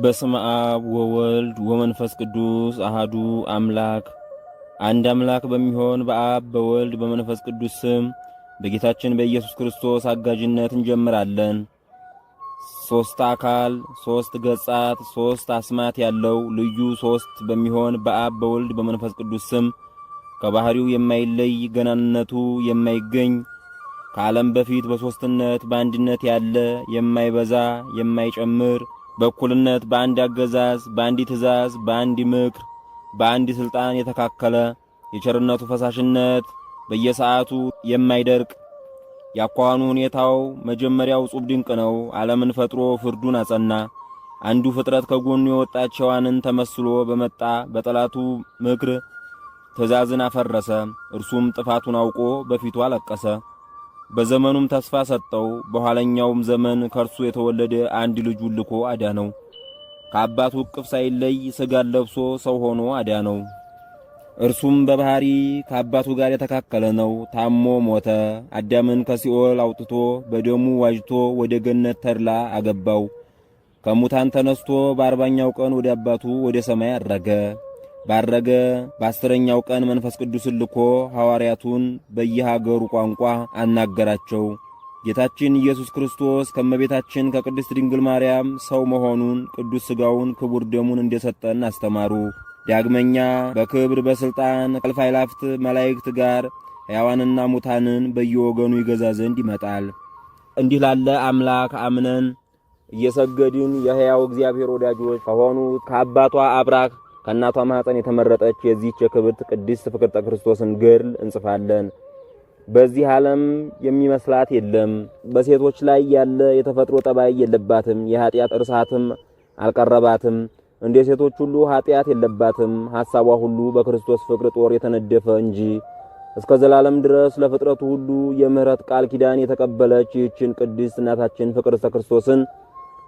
በስመ አብ ወወልድ ወመንፈስ ቅዱስ አሃዱ አምላክ አንድ አምላክ በሚሆን በአብ በወልድ በመንፈስ ቅዱስ ስም በጌታችን በኢየሱስ ክርስቶስ አጋዥነት እንጀምራለን። ሶስት አካል ሶስት ገጻት ሶስት አስማት ያለው ልዩ ሶስት በሚሆን በአብ በወልድ በመንፈስ ቅዱስ ስም ከባህሪው የማይለይ ገናንነቱ የማይገኝ ከዓለም በፊት በሶስትነት በአንድነት ያለ የማይበዛ የማይጨምር በእኩልነት በአንድ አገዛዝ በአንድ ትእዛዝ በአንድ ምክር በአንድ ስልጣን የተካከለ የቸርነቱ ፈሳሽነት በየሰዓቱ የማይደርቅ ያኳኑ ሁኔታው መጀመሪያው ጹብ ድንቅ ነው። ዓለምን ፈጥሮ ፍርዱን አጸና። አንዱ ፍጥረት ከጎኑ የወጣች ሔዋንን ተመስሎ በመጣ በጠላቱ ምክር ትእዛዝን አፈረሰ። እርሱም ጥፋቱን አውቆ በፊቱ አለቀሰ። በዘመኑም ተስፋ ሰጠው። በኋለኛውም ዘመን ከርሱ የተወለደ አንድ ልጁን ልኮ አዳነው። ከአባቱ እቅፍ ሳይለይ ሥጋን ለብሶ ሰው ሆኖ አዳነው። እርሱም በባህሪ ከአባቱ ጋር የተካከለ ነው። ታሞ ሞተ። አዳምን ከሲኦል አውጥቶ በደሙ ዋጅቶ ወደ ገነት ተድላ አገባው። ከሙታን ተነስቶ በ40ኛው ቀን ወደ አባቱ ወደ ሰማይ አረገ። ባረገ በ10ኛው ቀን መንፈስ ቅዱስን ልኮ ሐዋርያቱን በየሀገሩ ቋንቋ አናገራቸው። ጌታችን ኢየሱስ ክርስቶስ ከመቤታችን ከቅድስት ድንግል ማርያም ሰው መሆኑን ቅዱስ ሥጋውን ክቡር ደሙን እንደሰጠን አስተማሩ። ዳግመኛ በክብር በሥልጣን ከእልፍ አእላፋት መላእክት ጋር ሕያዋንና ሙታንን በየወገኑ ይገዛ ዘንድ ይመጣል። እንዲህ ላለ አምላክ አምነን እየሰገድን የሕያው እግዚአብሔር ወዳጆች ከሆኑት ከአባቷ አብራክ ከእናቷ ማኅፀን የተመረጠች የዚህች የክብርት ቅድስት ፍቅርተ ክርስቶስን ገድል እንጽፋለን። በዚህ ዓለም የሚመስላት የለም። በሴቶች ላይ ያለ የተፈጥሮ ጠባይ የለባትም። የኀጢአት እርሳትም አልቀረባትም። እንደ ሴቶች ሁሉ ኀጢአት የለባትም። ሐሳቧ ሁሉ በክርስቶስ ፍቅር ጦር የተነደፈ እንጂ እስከ ዘላለም ድረስ ለፍጥረቱ ሁሉ የምህረት ቃል ኪዳን የተቀበለች ይህችን ቅድስት እናታችን ፍቅርተ ክርስቶስን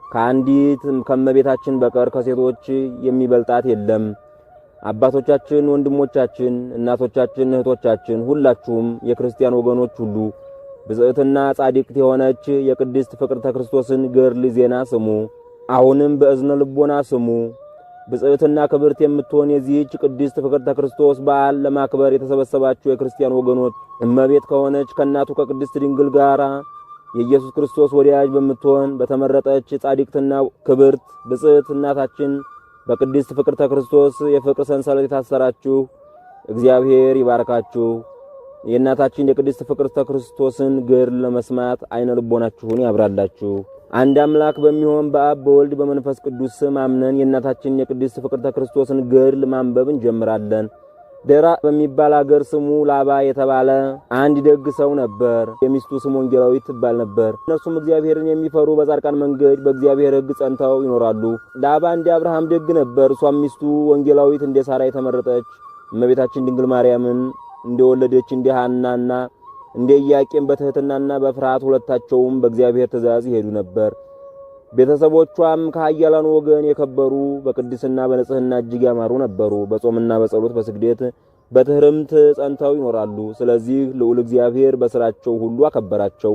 ከአንዲት ከመቤታችን በቀር ከሴቶች የሚበልጣት የለም። አባቶቻችን፣ ወንድሞቻችን፣ እናቶቻችን፣ እህቶቻችን ሁላችሁም የክርስቲያን ወገኖች ሁሉ ብጽዕትና ጻድቅት የሆነች የቅድስት ፍቅርተ ክርስቶስን ገድል ዜና ስሙ። አሁንም በእዝነ ልቦና ስሙ። ብጽዕትና ክብርት የምትሆን የዚህች ቅድስት ፍቅርተ ክርስቶስ በዓል ለማክበር የተሰበሰባችሁ የክርስቲያን ወገኖች እመቤት ከሆነች ከእናቱ ከቅድስት ድንግል ጋራ የኢየሱስ ክርስቶስ ወዳጅ በምትሆን በተመረጠች ጻድቅትና ክብርት ብጽዕት እናታችን በቅድስት ፍቅርተ ክርስቶስ የፍቅር ሰንሰለት የታሰራችሁ እግዚአብሔር ይባርካችሁ። የእናታችን የቅድስት ፍቅርተ ክርስቶስን ገድል ለመስማት አይነ ልቦናችሁን ያብራላችሁ። አንድ አምላክ በሚሆን በአብ በወልድ በመንፈስ ቅዱስ ስም አምነን የእናታችን የቅድስት ፍቅርተ ክርስቶስን ገድል ማንበብ እንጀምራለን። ደራ በሚባል አገር ስሙ ላባ የተባለ አንድ ደግ ሰው ነበር። የሚስቱ ስም ወንጌላዊት ትባል ነበር። እነርሱም እግዚአብሔርን የሚፈሩ በጻድቃን መንገድ በእግዚአብሔር ሕግ ጸንተው ይኖራሉ። ላባ እንደ አብርሃም ደግ ነበር። እሷም ሚስቱ ወንጌላዊት እንደ ሳራ የተመረጠች እመቤታችን ድንግል ማርያምን እንደወለደች እንደ ሐናና እንደ ኢያቄም በትሕትናና በፍርሃት ሁለታቸውም በእግዚአብሔር ትእዛዝ ይሄዱ ነበር። ቤተሰቦቿም ከኃያላኑ ወገን የከበሩ በቅድስና በንጽህና እጅግ ያማሩ ነበሩ። በጾምና በጸሎት በስግደት በትሕርምት ጸንተው ይኖራሉ። ስለዚህ ልዑል እግዚአብሔር በሥራቸው ሁሉ አከበራቸው፣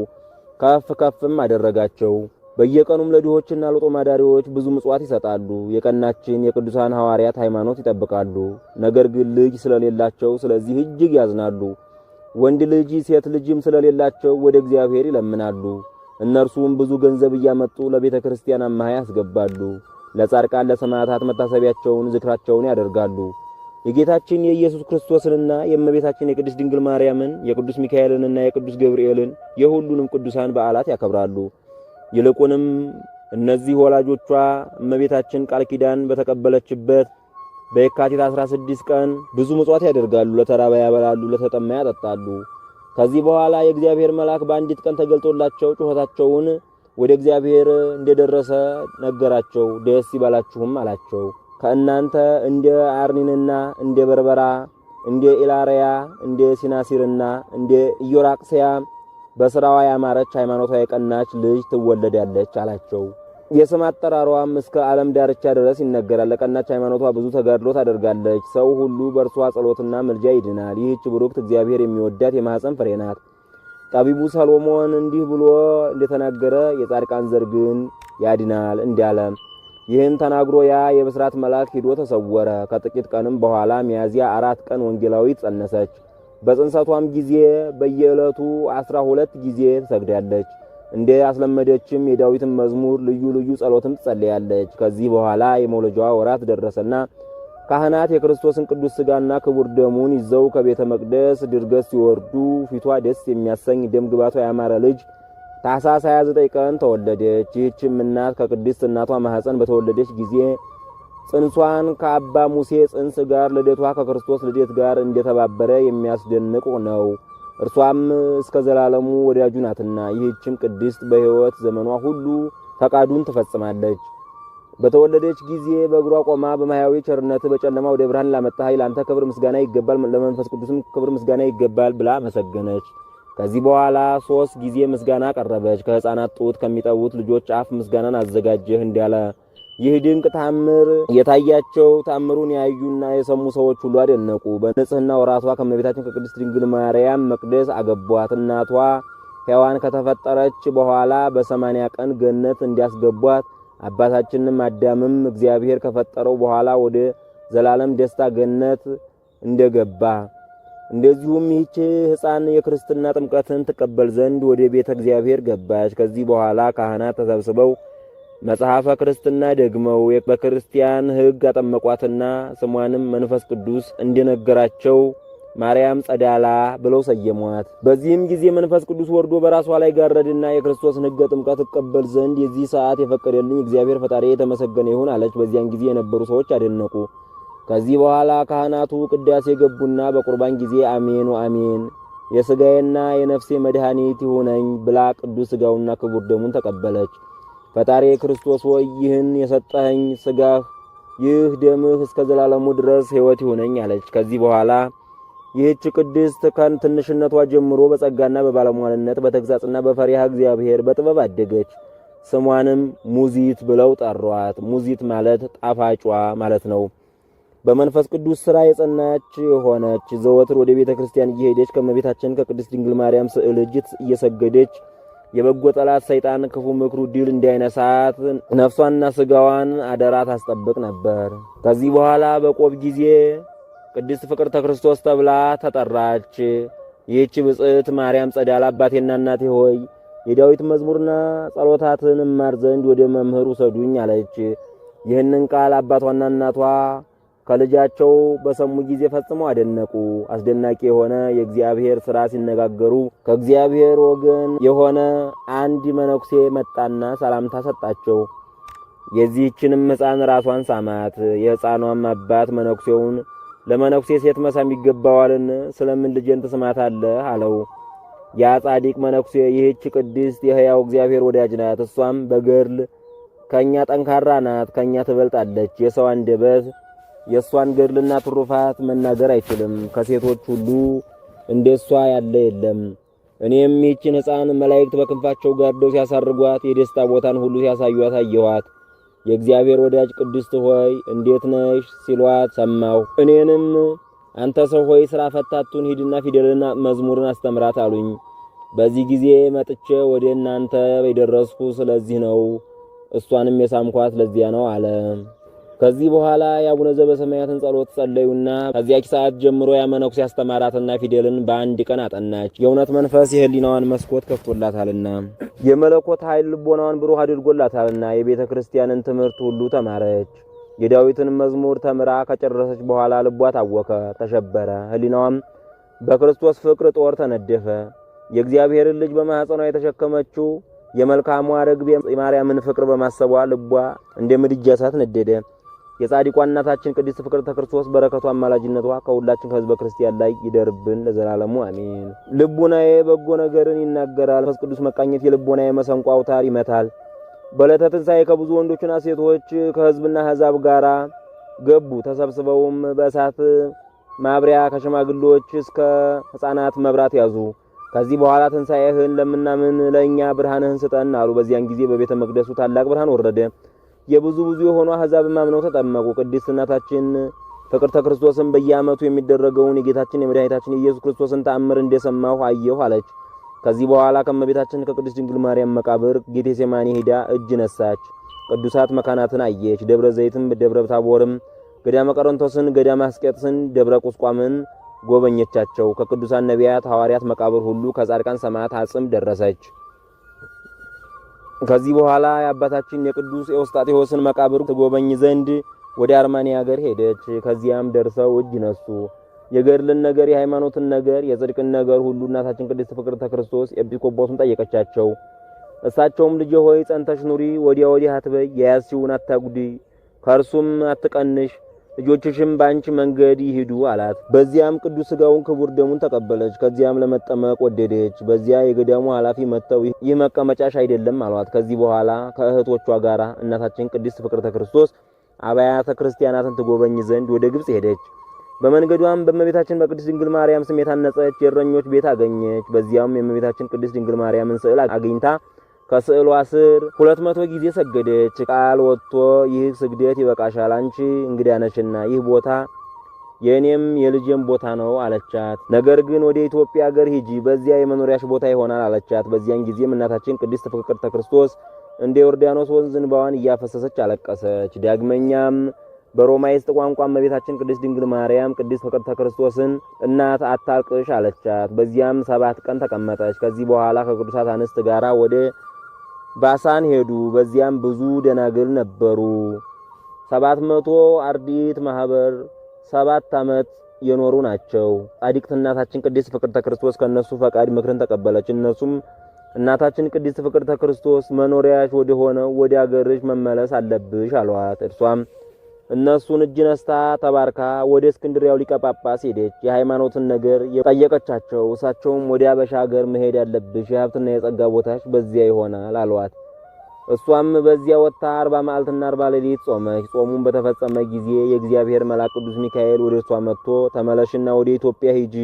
ከፍ ከፍም አደረጋቸው። በየቀኑም ለድሆችና ለጦም አዳሪዎች ብዙ ምጽዋት ይሰጣሉ። የቀናችን የቅዱሳን ሐዋርያት ሃይማኖት ይጠብቃሉ። ነገር ግን ልጅ ስለሌላቸው ስለዚህ እጅግ ያዝናሉ። ወንድ ልጅ ሴት ልጅም ስለሌላቸው ወደ እግዚአብሔር ይለምናሉ። እነርሱም ብዙ ገንዘብ እያመጡ ለቤተ ክርስቲያን አማሃ ያስገባሉ። ለጻድቃን ለሰማዕታት መታሰቢያቸውን ዝክራቸውን ያደርጋሉ። የጌታችን የኢየሱስ ክርስቶስንና የእመቤታችን የቅድስት ድንግል ማርያምን የቅዱስ ሚካኤልንና የቅዱስ ገብርኤልን የሁሉንም ቅዱሳን በዓላት ያከብራሉ። ይልቁንም እነዚህ ወላጆቿ እመቤታችን ቃል ኪዳን በተቀበለችበት በየካቲት 16 ቀን ብዙ ምጽዋት ያደርጋሉ። ለተራባ ያበላሉ፣ ለተጠማ ያጠጣሉ። ከዚህ በኋላ የእግዚአብሔር መልአክ በአንዲት ቀን ተገልጦላቸው ጩኸታቸውን ወደ እግዚአብሔር እንደደረሰ ነገራቸው። ደስ ይበላችሁም አላቸው። ከእናንተ እንደ አርኒንና እንደ በርበራ እንደ ኢላሪያ እንደ ሲናሲርና እንደ ኢዮራቅስያ በሥራዋ ያማረች ሃይማኖቷ የቀናች ልጅ ትወለዳለች አላቸው። የስም አጠራሯም እስከ ዓለም ዳርቻ ድረስ ይነገራል። ለቀናች ሃይማኖቷ ብዙ ተጋድሎ ታደርጋለች። ሰው ሁሉ በእርሷ ጸሎትና ምልጃ ይድናል። ይህች ብሩክት እግዚአብሔር የሚወዳት የማኅፀን ፍሬ ናት። ጠቢቡ ሰሎሞን እንዲህ ብሎ እንደተናገረ የጻድቃን ዘር ግን ያድናል እንዳለ ይህን ተናግሮ ያ የብስራት መልአክ ሄዶ ተሰወረ። ከጥቂት ቀንም በኋላ ሚያዝያ 4 ቀን ወንጌላዊት ጸነሰች። በጽንሰቷም ጊዜ በየዕለቱ 12 ጊዜ ትሰግዳለች። እንደ አስለመደችም የዳዊትን መዝሙር ልዩ ልዩ ጸሎትም ትጸልያለች። ከዚህ በኋላ የመውለጃዋ ወራት ደረሰና ካህናት የክርስቶስን ቅዱስ ሥጋና ክቡር ደሙን ይዘው ከቤተ መቅደስ ድርገት ሲወርዱ ፊቷ ደስ የሚያሰኝ ደም ግባቷ ያማረ ልጅ ታኅሳስ 29 ቀን ተወለደች። ይህችም እናት ከቅድስት እናቷ ማኅፀን በተወለደች ጊዜ ጽንሷን ከአባ ሙሴ ጽንስ ጋር ልደቷ ከክርስቶስ ልደት ጋር እንደተባበረ የሚያስደንቅ ነው። እርሷም እስከ ዘላለሙ ወዳጁ ናትና። ይህችም ቅድስት በሕይወት ዘመኗ ሁሉ ፈቃዱን ትፈጽማለች። በተወለደች ጊዜ በእግሯ ቆማ በማያዊ ቸርነት በጨለማ ወደ ብርሃን ላመጣህ ለአንተ ክብር ምስጋና ይገባል፣ ለመንፈስ ቅዱስም ክብር ምስጋና ይገባል ብላ መሰገነች። ከዚህ በኋላ 3 ጊዜ ምስጋና ቀረበች። ከሕፃናት ጡት ከሚጠቡት ልጆች አፍ ምስጋናን አዘጋጀህ እንዳለ ይህ ድንቅ ታምር የታያቸው ታምሩን ያዩና የሰሙ ሰዎች ሁሉ አደነቁ። በንጽህና ወራቷ ከእመቤታችን ከቅድስት ድንግል ማርያም መቅደስ አገቧት። እናቷ ሔዋን ከተፈጠረች በኋላ በ80 ቀን ገነት እንዲያስገቧት አባታችንም አዳምም እግዚአብሔር ከፈጠረው በኋላ ወደ ዘላለም ደስታ ገነት እንደገባ እንደዚሁም ይህች ሕፃን የክርስትና ጥምቀትን ትቀበል ዘንድ ወደ ቤተ እግዚአብሔር ገባች። ከዚህ በኋላ ካህናት ተሰብስበው መጽሐፈ ክርስትና ደግመው በክርስቲያን ሕግ አጠመቋትና ስሟንም መንፈስ ቅዱስ እንደነገራቸው ማርያም ጸዳላ ብለው ሰየሟት። በዚህም ጊዜ መንፈስ ቅዱስ ወርዶ በራሷ ላይ ጋረድና የክርስቶስን ሕገ ጥምቀት እቀበል ዘንድ የዚህ ሰዓት የፈቀደልኝ እግዚአብሔር ፈጣሪ የተመሰገነ ይሁን አለች። በዚያን ጊዜ የነበሩ ሰዎች አደነቁ። ከዚህ በኋላ ካህናቱ ቅዳሴ ገቡና በቁርባን ጊዜ አሜን ወአሜን የሥጋዬና የነፍሴ መድኃኒት ይሁነኝ ብላ ቅዱስ ሥጋውና ክቡር ደሙን ተቀበለች። ፈጣሪ ክርስቶስ ሆይ ይህን የሰጠኸኝ ሥጋህ ይህ ደምህ እስከ ዘላለሙ ድረስ ሕይወት ይሁነኝ አለች። ከዚህ በኋላ ይህች ቅድስት ከትንሽነቷ ጀምሮ በጸጋና በባለሟልነት በተግሣጽና በፈሪሃ እግዚአብሔር በጥበብ አደገች። ስሟንም ሙዚት ብለው ጠሯት። ሙዚት ማለት ጣፋጯ ማለት ነው። በመንፈስ ቅዱስ ሥራ የጸናች የሆነች ዘወትር ወደ ቤተ ክርስቲያን እየሄደች ከእመቤታችን ከቅድስት ድንግል ማርያም ስዕል እጅ እየሰገደች የበጎ ጠላት ሰይጣን ክፉ ምክሩ ድል እንዳይነሳት ነፍሷንና ሥጋዋን አደራ ታስጠብቅ ነበር። ከዚህ በኋላ በቆብ ጊዜ ቅድስት ፍቅርተ ክርስቶስ ተብላ ተጠራች። ይህች ብጽዕት ማርያም ጸዳላ አባቴና እናቴ ሆይ የዳዊት መዝሙርና ጸሎታትን እማር ዘንድ ወደ መምህር ውሰዱኝ አለች። ይህንን ቃል አባቷና እናቷ ከልጃቸው በሰሙ ጊዜ ፈጽመው አደነቁ። አስደናቂ የሆነ የእግዚአብሔር ሥራ ሲነጋገሩ ከእግዚአብሔር ወገን የሆነ አንድ መነኩሴ መጣና ሰላምታ ሰጣቸው። የዚህችንም ሕፃን ራሷን ሳማት። የሕፃኗም አባት መነኩሴውን ለመነኩሴ ሴት መሳም ይገባዋልን? ስለምን ልጄን ትስማታለህ? አለው። ያ ጻድቅ መነኩሴ ይህች ቅድስት የሕያው እግዚአብሔር ወዳጅ ናት። እሷም በገድል ከኛ ጠንካራ ናት፣ ከኛ ትበልጣለች። የሰው አንደበት የእሷን ገድልና ትሩፋት መናገር አይችልም። ከሴቶች ሁሉ እንደሷ ያለ የለም። እኔም ይህችን ሕፃን መላእክት በክንፋቸው ጋርደው ሲያሳርጓት የደስታ ቦታን ሁሉ ሲያሳዩት አየኋት። የእግዚአብሔር ወዳጅ ቅድስት ሆይ እንዴት ነሽ ሲሏት ሰማሁ። እኔንም አንተ ሰው ሆይ ሥራ ፈታቱን ሂድና ፊደልና መዝሙርን አስተምራት አሉኝ። በዚህ ጊዜ መጥቼ ወደ እናንተ የደረስኩ ስለዚህ ነው፣ እሷንም የሳምኳት ለዚያ ነው አለ። ከዚህ በኋላ የአቡነ ዘበሰማያትን ጸሎት ጸለዩና ከዚያች ሰዓት ጀምሮ ያ መነኩሴ አስተማራትና ፊደልን በአንድ ቀን አጠናች። የእውነት መንፈስ የህሊናዋን መስኮት ከፍቶላታልና የመለኮት ኃይል ልቦናዋን ብሩህ አድርጎላታልና የቤተ ክርስቲያንን ትምህርት ሁሉ ተማረች። የዳዊትን መዝሙር ተምራ ከጨረሰች በኋላ ልቧ ታወከ፣ ተሸበረ። ህሊናዋም በክርስቶስ ፍቅር ጦር ተነደፈ። የእግዚአብሔርን ልጅ በማኅፀኗ የተሸከመችው የመልካሟ ርግብ የማርያምን ፍቅር በማሰቧ ልቧ እንደ ምድጃ እሳት ነደደ። የጻድቋ እናታችን ቅድስት ፍቅርተ ክርስቶስ በረከቷ አማላጅነቷ ከሁላችን ከሕዝበ ክርስቲያን ላይ ይደርብን ለዘላለሙ አሜን። ልቡናዬ በጎ ነገርን ይናገራል። መንፈስ ቅዱስ መቃኘት የልቡናዬ መሰንቆ አውታር ይመታል። በዕለተ ትንሣኤ ከብዙ ወንዶችና ሴቶች ከሕዝብና አሕዛብ ጋራ ገቡ። ተሰብስበውም በእሳት ማብሪያ ከሽማግሌዎች እስከ ሕፃናት መብራት ያዙ። ከዚህ በኋላ ትንሣኤህን ለምናምን ለእኛ ብርሃንህን ስጠን አሉ። በዚያን ጊዜ በቤተ መቅደሱ ታላቅ ብርሃን ወረደ። የብዙ የሆኑ አሕዛብም አምነው ተጠመቁ። ቅድስት እናታችን ፍቅርተ ክርስቶስን በየዓመቱ የሚደረገውን የጌታችን የመድኃኒታችን የኢየሱስ ክርስቶስን ተአምር እንደሰማሁ አየሁ አለች። ከዚህ በኋላ ከእመቤታችን ከቅድስት ድንግል ማርያም መቃብር ጌቴሴማኒ ሄዳ እጅ ነሳች። ቅዱሳት መካናትን አየች። ደብረ ዘይትም፣ ደብረ ታቦርም፣ ገዳመ ቀሮንቶስን፣ ገዳመ አስቄጥስን፣ ደብረ ቁስቋምን ጎበኘቻቸው። ከቅዱሳን ነቢያት ሐዋርያት መቃብር ሁሉ ከጻድቃን ሰማዕታት አጽም ደረሰች። ከዚህ በኋላ የአባታችን የቅዱስ ኤዎስጣቴዎስን መቃብር ትጎበኝ ዘንድ ወደ አርማንያ ሀገር ሄደች። ከዚያም ደርሰው እጅ ነሱ። የገድልን ነገር፣ የሃይማኖትን ነገር፣ የጽድቅን ነገር ሁሉ እናታችን ቅድስት ፍቅርተ ክርስቶስ ኤጲስቆጶስን ጠየቀቻቸው። እሳቸውም ልጄ ሆይ ጸንተሽ ኑሪ፣ ወዲያ ወዲህ አትበይ፣ የያዝሽውን አታጉዲ፣ ከእርሱም አትቀንሽ፣ ልጆችሽም በአንቺ መንገድ ይሂዱ አላት። በዚያም ቅዱስ ሥጋውን ክቡር ደሙን ተቀበለች። ከዚያም ለመጠመቅ ወደደች። በዚያ የገዳሙ ኃላፊ መጥተው ይህ መቀመጫሽ አይደለም አሏት። ከዚህ በኋላ ከእህቶቿ ጋር እናታችን ቅድስት ፍቅርተ ክርስቶስ አብያተ ክርስቲያናትን ትጎበኝ ዘንድ ወደ ግብጽ ሄደች። በመንገዷም በእመቤታችን በቅድስት ድንግል ማርያም ስም የታነጸች የእረኞች ቤት አገኘች። በዚያም የእመቤታችን ቅድስት ድንግል ማርያምን ስዕል አግኝታ ከስዕሏ ስር 200 ጊዜ ሰገደች። ቃል ወጥቶ ይህ ስግደት ይበቃሻል፣ አንቺ እንግዳ ነሽና ይህ ቦታ የእኔም የልጄም ቦታ ነው አለቻት። ነገር ግን ወደ ኢትዮጵያ ሀገር ሂጂ፣ በዚያ የመኖሪያሽ ቦታ ይሆናል አለቻት። በዚያን ጊዜም እናታችን ቅድስት ፍቅርተ ክርስቶስ እንደ ዮርዳኖስ ወንዝ እንባዋን እያፈሰሰች አለቀሰች። ዳግመኛም በሮማይስጥ ቋንቋ እመቤታችን ቅድስት ድንግል ማርያም ቅድስት ፍቅርተ ክርስቶስን እናት አታልቅሽ አለቻት። በዚያም 7 ቀን ተቀመጠች። ከዚህ በኋላ ከቅዱሳት አንስት ጋራ ወደ ባሳን ሄዱ። በዚያም ብዙ ደናግል ነበሩ። 700 አርዲት ማህበር 7 ዓመት የኖሩ ናቸው። ጻድቅት እናታችን ቅድስት ፍቅርተ ክርስቶስ ከነሱ ፈቃድ ምክርን ተቀበለች። እነሱም እናታችን ቅድስት ፍቅርተ ክርስቶስ መኖሪያሽ ወደ ሆነው ወደ አገርሽ መመለስ አለብሽ አሏት። እርሷም እነሱን እጅ ነስታ ተባርካ ወደ እስክንድርያው ሊቀ ጳጳስ ሄደች። የሃይማኖትን ነገር የጠየቀቻቸው። እሳቸውም ወደ አበሻ ሀገር መሄድ ያለብሽ የሀብትና የጸጋ ቦታሽ በዚያ ይሆናል አሏት። እሷም በዚያ ወጥታ 40 መዓልትና 40 ሌሊት ጾመች። ጾሙን በተፈጸመ ጊዜ የእግዚአብሔር መልአክ ቅዱስ ሚካኤል ወደ እሷ መጥቶ ተመለሽና ወደ ኢትዮጵያ ሂጂ፣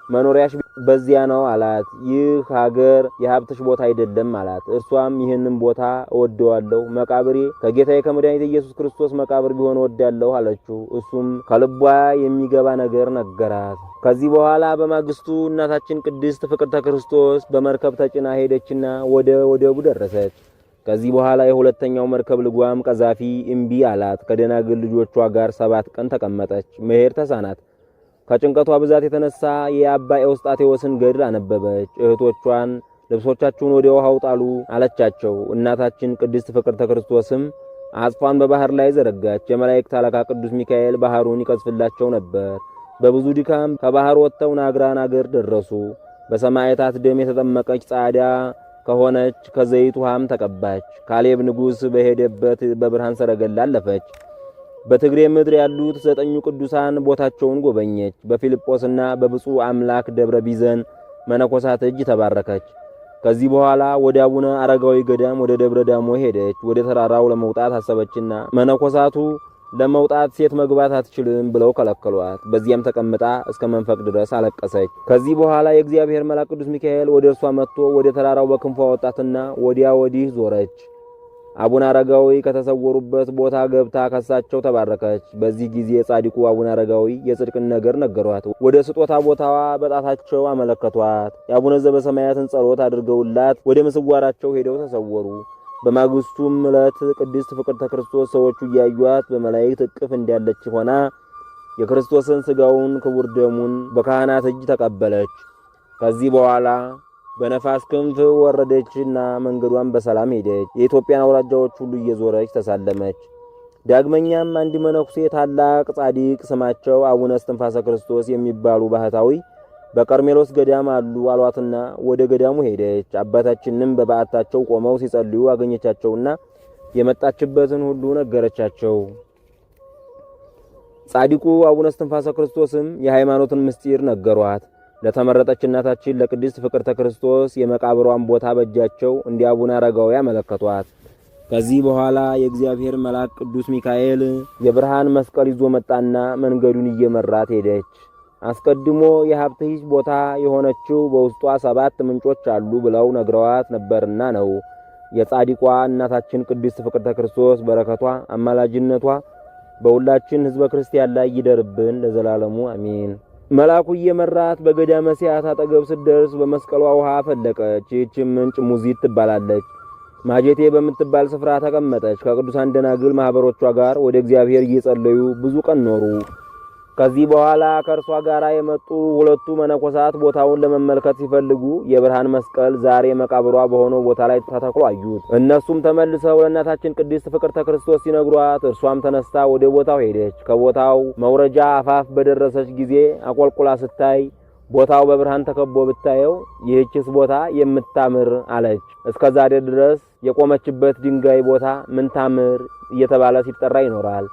መኖሪያሽ በዚያ ነው አላት። ይህ ሀገር የሀብትሽ ቦታ አይደለም አላት። እርሷም ይህንን ቦታ እወደዋለሁ፣ መቃብሬ ከጌታዬ ከመድኃኒቴ ኢየሱስ ክርስቶስ መቃብር ቢሆን እወዳለሁ አለችው። እሱም ከልቧ የሚገባ ነገር ነገራት። ከዚህ በኋላ በማግስቱ እናታችን ቅድስት ፍቅርተ ክርስቶስ በመርከብ ተጭና ሄደችና ወደ ወደቡ ደረሰች። ከዚህ በኋላ የሁለተኛው መርከብ ልጓም ቀዛፊ እምቢ አላት። ከደናግል ልጆቿ ጋር 7 ቀን ተቀመጠች። መሄድ ተሳናት። ከጭንቀቷ ብዛት የተነሳ የአባ ኤዎስጣቴዎስን ገድል አነበበች። እህቶቿን ልብሶቻችሁን ወደ ውሃው ጣሉ አለቻቸው። እናታችን ቅድስት ፍቅርተ ክርስቶስም አጽፏን በባህር ላይ ዘረጋች። የመላእክት አለቃ ቅዱስ ሚካኤል ባህሩን ይቀዝፍላቸው ነበር። በብዙ ድካም ከባህር ወጥተው ናግራን አገር ደረሱ። በሰማዕታት ደም የተጠመቀች ጻዳ ከሆነች ከዘይት ውሃም ተቀባች። ካሌብ ንጉሥ በሄደበት በብርሃን ሰረገላ አለፈች። በትግሬ ምድር ያሉት 9 ቅዱሳን ቦታቸውን ጎበኘች። በፊልጶስና በብፁዕ አምላክ ደብረ ቢዘን መነኮሳት እጅ ተባረከች። ከዚህ በኋላ ወደ አቡነ አረጋዊ ገዳም ወደ ደብረ ዳሞ ሄደች። ወደ ተራራው ለመውጣት አሰበችና መነኮሳቱ ለመውጣት ሴት መግባት አትችልም ብለው ከለከሏት። በዚያም ተቀምጣ እስከ መንፈቅ ድረስ አለቀሰች። ከዚህ በኋላ የእግዚአብሔር መልአክ ቅዱስ ሚካኤል ወደ እርሷ መጥቶ ወደ ተራራው በክንፏ ወጣትና ወዲያ ወዲህ ዞረች። አቡነ አረጋዊ ከተሰወሩበት ቦታ ገብታ ከሳቸው ተባረከች። በዚህ ጊዜ ጻድቁ አቡነ አረጋዊ የጽድቅን ነገር ነገሯት። ወደ ስጦታ ቦታዋ በጣታቸው አመለከቷት። የአቡነ ዘበሰማያትን ጸሎት አድርገውላት ወደ ምስዋራቸው ሄደው ተሰወሩ። በማግስቱም ዕለት ቅድስት ፍቅርተ ክርስቶስ ሰዎቹ እያዩአት በመላእክት እቅፍ እንዳለች ሆና የክርስቶስን ሥጋውን ክቡር ደሙን በካህናት እጅ ተቀበለች። ከዚህ በኋላ በነፋስ ክንፍ ወረደችና መንገዷን በሰላም ሄደች። የኢትዮጵያን አውራጃዎች ሁሉ እየዞረች ተሳለመች። ዳግመኛም አንድ መነኩሴ ታላቅ ጻድቅ ስማቸው አቡነ እስትንፋሰ ክርስቶስ የሚባሉ ባህታዊ በቀርሜሎስ ገዳም አሉ አሏትና ወደ ገዳሙ ሄደች። አባታችንም በበዓታቸው ቆመው ሲጸልዩ አገኘቻቸውና የመጣችበትን ሁሉ ነገረቻቸው። ጻድቁ አቡነ እስትንፋሰ ክርስቶስም የሃይማኖትን ምስጢር ነገሯት። ለተመረጠች እናታችን ለቅድስት ፍቅርተ ክርስቶስ የመቃብሯን ቦታ በእጃቸው እንደ አቡነ አረጋዊ አመለከቷት። ከዚህ በኋላ የእግዚአብሔር መልአክ ቅዱስ ሚካኤል የብርሃን መስቀል ይዞ መጣና መንገዱን እየመራት ሄደች። አስቀድሞ የሀብትሽ ቦታ የሆነችው በውስጧ 7 ምንጮች አሉ ብለው ነግረዋት ነበርና ነው። የጻድቋ እናታችን ቅድስት ፍቅርተ ክርስቶስ በረከቷ አማላጅነቷ በሁላችን ሕዝበ ክርስቲያን ላይ ይደርብን ለዘላለሙ አሜን። መልአኩ እየመራት በገዳመ ሲያት አጠገብ ስትደርስ በመስቀሏ ውሃ ፈለቀች። ይህችም ምንጭ ሙዚት ትባላለች። ማጀቴ በምትባል ስፍራ ተቀመጠች። ከቅዱሳን ደናግል ማህበሮቿ ጋር ወደ እግዚአብሔር እየጸለዩ ብዙ ቀን ኖሩ። ከዚህ በኋላ ከእርሷ ጋር የመጡ ሁለቱ መነኮሳት ቦታውን ለመመልከት ሲፈልጉ የብርሃን መስቀል ዛሬ መቃብሯ በሆነው ቦታ ላይ ተተክሎ አዩት። እነሱም ተመልሰው ለእናታችን ቅድስት ፍቅርተ ክርስቶስ ሲነግሯት እርሷም ተነስታ ወደ ቦታው ሄደች። ከቦታው መውረጃ አፋፍ በደረሰች ጊዜ አቆልቁላ ስታይ ቦታው በብርሃን ተከቦ ብታየው ይህችስ ቦታ የምታምር አለች። እስከዛሬ ድረስ የቆመችበት ድንጋይ ቦታ ምን ታምር እየተባለ ሲጠራ ይኖራል።